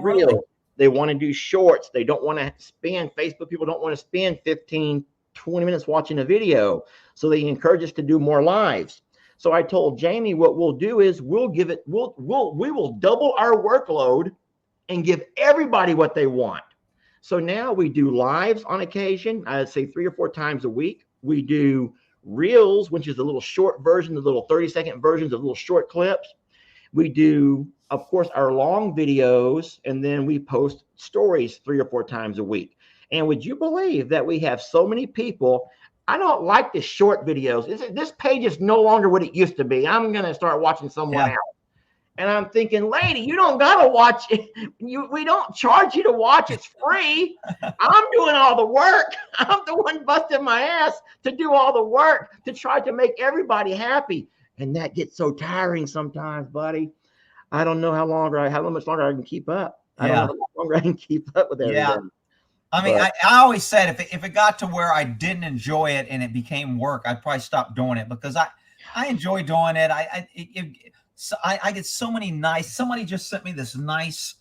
Really? They want to do shorts. They don't want to spend, Facebook people don't want to spend 15, 20 minutes watching a video. So they encourage us to do more lives. So I told Jamie what we'll do is we will double our workload and give everybody what they want. So now we do lives on occasion. I'd say 3 or 4 times a week. We do reels, which is the little short version, the little 30-second versions of little short clips. We do, of course, our long videos, and then we post stories 3 or 4 times a week. And would you believe that we have so many people? I don't like the short videos. This page is no longer what it used to be. I'm going to start watching someone else. And I'm thinking, lady, you don't got to watch it. We don't charge you to watch. It's free. I'm doing all the work. I'm the one busting my ass to do all the work to try to make everybody happy. And that gets so tiring sometimes, buddy. I don't know how much longer I can keep up. I don't know how much longer I can keep up with everything. Yeah. I mean, I always said if it got to where I didn't enjoy it and it became work, I'd probably stop doing it, because I enjoy doing it. I get so many nice. Somebody just sent me this nice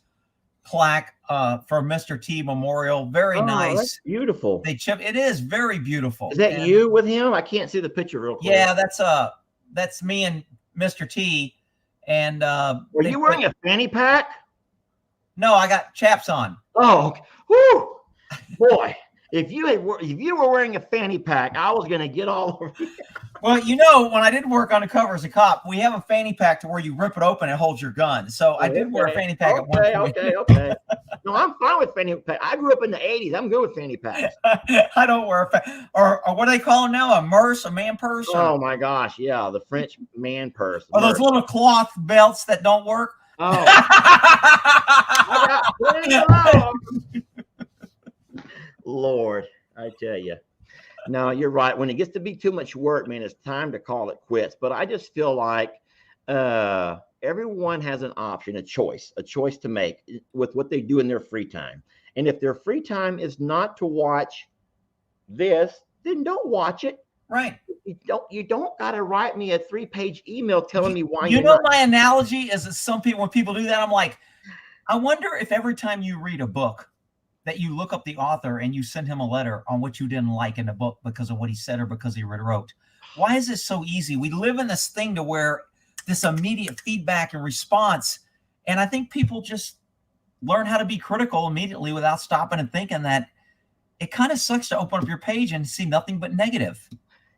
plaque for Mr. T Memorial. Very nice. That's beautiful. It is very beautiful. Is that you with him? I can't see the picture real quick. Yeah, that's me and Mr. T. And were you wearing a fanny pack? No, I got chaps on. Oh, whoo. Boy, if you were wearing a fanny pack, I was gonna get all over you. Well, when I did work undercover as a cop, we have a fanny pack to where you rip it open and holds your gun. So I did wear a fanny pack at one point. Okay. No, I'm fine with fanny pack. I grew up in the 80s. I'm good with fanny packs. I don't wear or what do they call them now? A man purse? Oh my gosh, yeah, the French man purse. Or those little cloth belts that don't work. Oh, I got plenty of them. Lord, I tell you. No, you're right. When it gets to be too much work, man, it's time to call it quits. But I just feel like everyone has an option, a choice to make with what they do in their free time. And if their free time is not to watch this, then don't watch it. Right. You don't got to write me a 3-page email telling me why. My analogy is that some people, when people do that, I'm like, I wonder if every time you read a book that you look up the author and you send him a letter on what you didn't like in the book because of what he said or because he wrote. Why is it so easy? We live in this thing to where this immediate feedback and response. And I think people just learn how to be critical immediately without stopping and thinking that it kind of sucks to open up your page and see nothing but negative.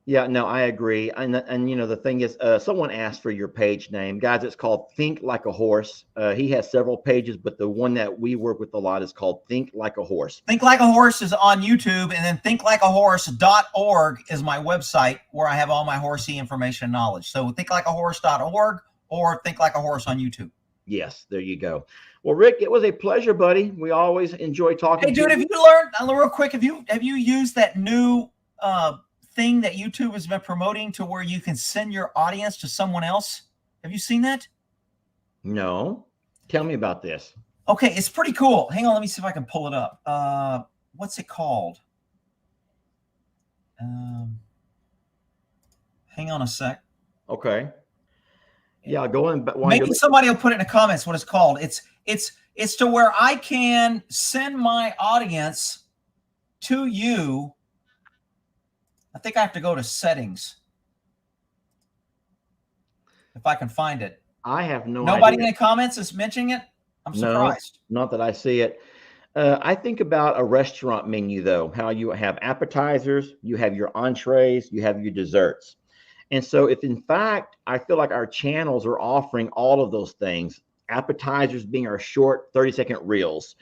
Yeah, no, I agree. And the thing is, someone asked for your page name. Guys, it's called Think Like a Horse. He has several pages, but the one that we work with a lot is called Think Like a Horse. Think Like a Horse is on YouTube, and then thinklikeahorse.org is my website where I have all my horsey information and knowledge. So thinklikeahorse.org or Think Like a Horse on YouTube. Yes, there you go. Well, Rick, it was a pleasure, buddy. We always enjoy talking. Hey, dude, have you learned real quick? Have you used that new thing that YouTube has been promoting to where you can send your audience to someone else? Have you seen that? No. Tell me about this. Okay, it's pretty cool. Hang on, let me see if I can pull it up. What's it called? Hang on a sec. Okay. Yeah, go in. Maybe somebody will put it in the comments what it's called. It's to where I can send my audience to you. I think I have to go to settings if I can find it. I have Nobody idea. in the comments is mentioning it. I'm surprised. No, not that I see it. I think about a restaurant menu, though, how you have appetizers, you have your entrees, you have your desserts. And so if in fact, I feel like our channels are offering all of those things, appetizers being our short 30-second reels,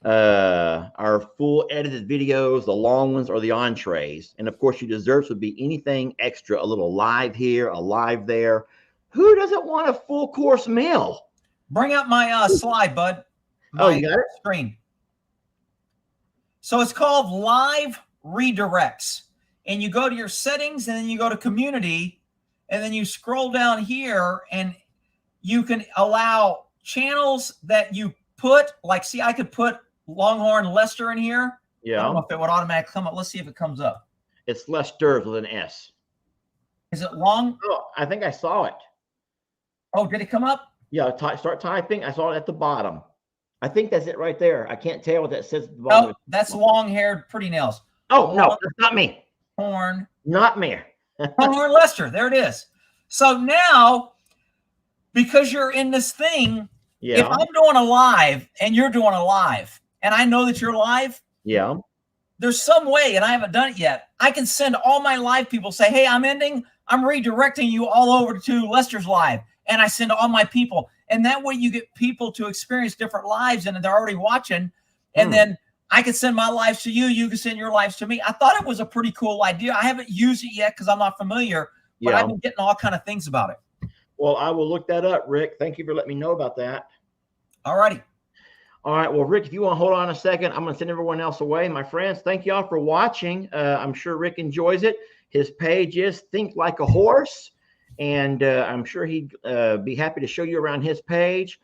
our full edited videos, the long ones, or the entrees. And of course, your desserts would be anything extra, a little live here, a live there. Who doesn't want a full course meal? Bring up my slide, bud. You got it? Screen. So it's called live redirects. And you go to your settings, and then you go to community, and then you scroll down here, and you can allow channels that you put, like, see, I could put Longhorn Lester in here. Yeah. I don't know if it would automatically come up. Let's see if it comes up. It's Lester's with an S. Is it long? Oh, I think I saw it. Oh, did it come up? Yeah, start typing. I saw it at the bottom. I think that's it right there. I can't tell what that says at the bottom. Oh, that's long-haired pretty nails. Oh, no, that's not me. Horn. Not me. Longhorn Lester. There it is. So now, because you're in this thing, Yeah. if I'm doing a live and you're doing a live, and I know that you're live, Yeah. there's some way, and I haven't done it yet, I can send all my live people, say, hey, I'm redirecting you all over to Lester's live. And I send all my people. And that way you get people to experience different lives, and they're already watching. And then I can send my lives to you. You can send your lives to me. I thought it was a pretty cool idea. I haven't used it yet because I'm not familiar, but I've been getting all kind of things about it. Well, I will look that up, Rick. Thank you for letting me know about that. All righty. All right. Well, Rick, if you want to hold on a second, I'm going to send everyone else away. My friends, thank you all for watching. I'm sure Rick enjoys it. His page is Think Like a Horse. And I'm sure he'd be happy to show you around his page.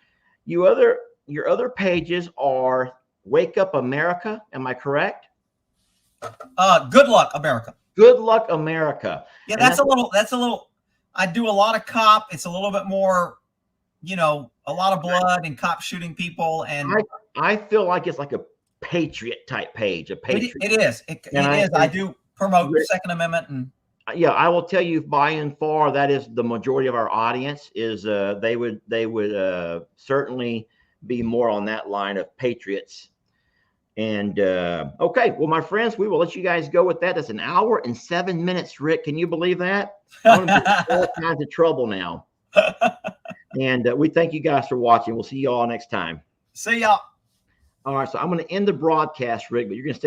Your other pages are Wake Up America. Am I correct? Good Luck America. Good Luck America. Yeah, that's a little. I do a lot of cop. It's a little bit more, a lot of blood and cops shooting people. And I feel like it's like a patriot type page. It is. It is. I do promote the Second Amendment and. Yeah, I will tell you by and far that is the majority of our audience is they would certainly be more on that line of patriots. And okay, well, my friends, we will let you guys go with that. That's an hour and 7 minutes, Rick. Can you believe that? I'm going to get all kinds of trouble now. And we thank you guys for watching. We'll see you all next time. See y'all. All right, so I'm going to end the broadcast, Rick, but you're going to stick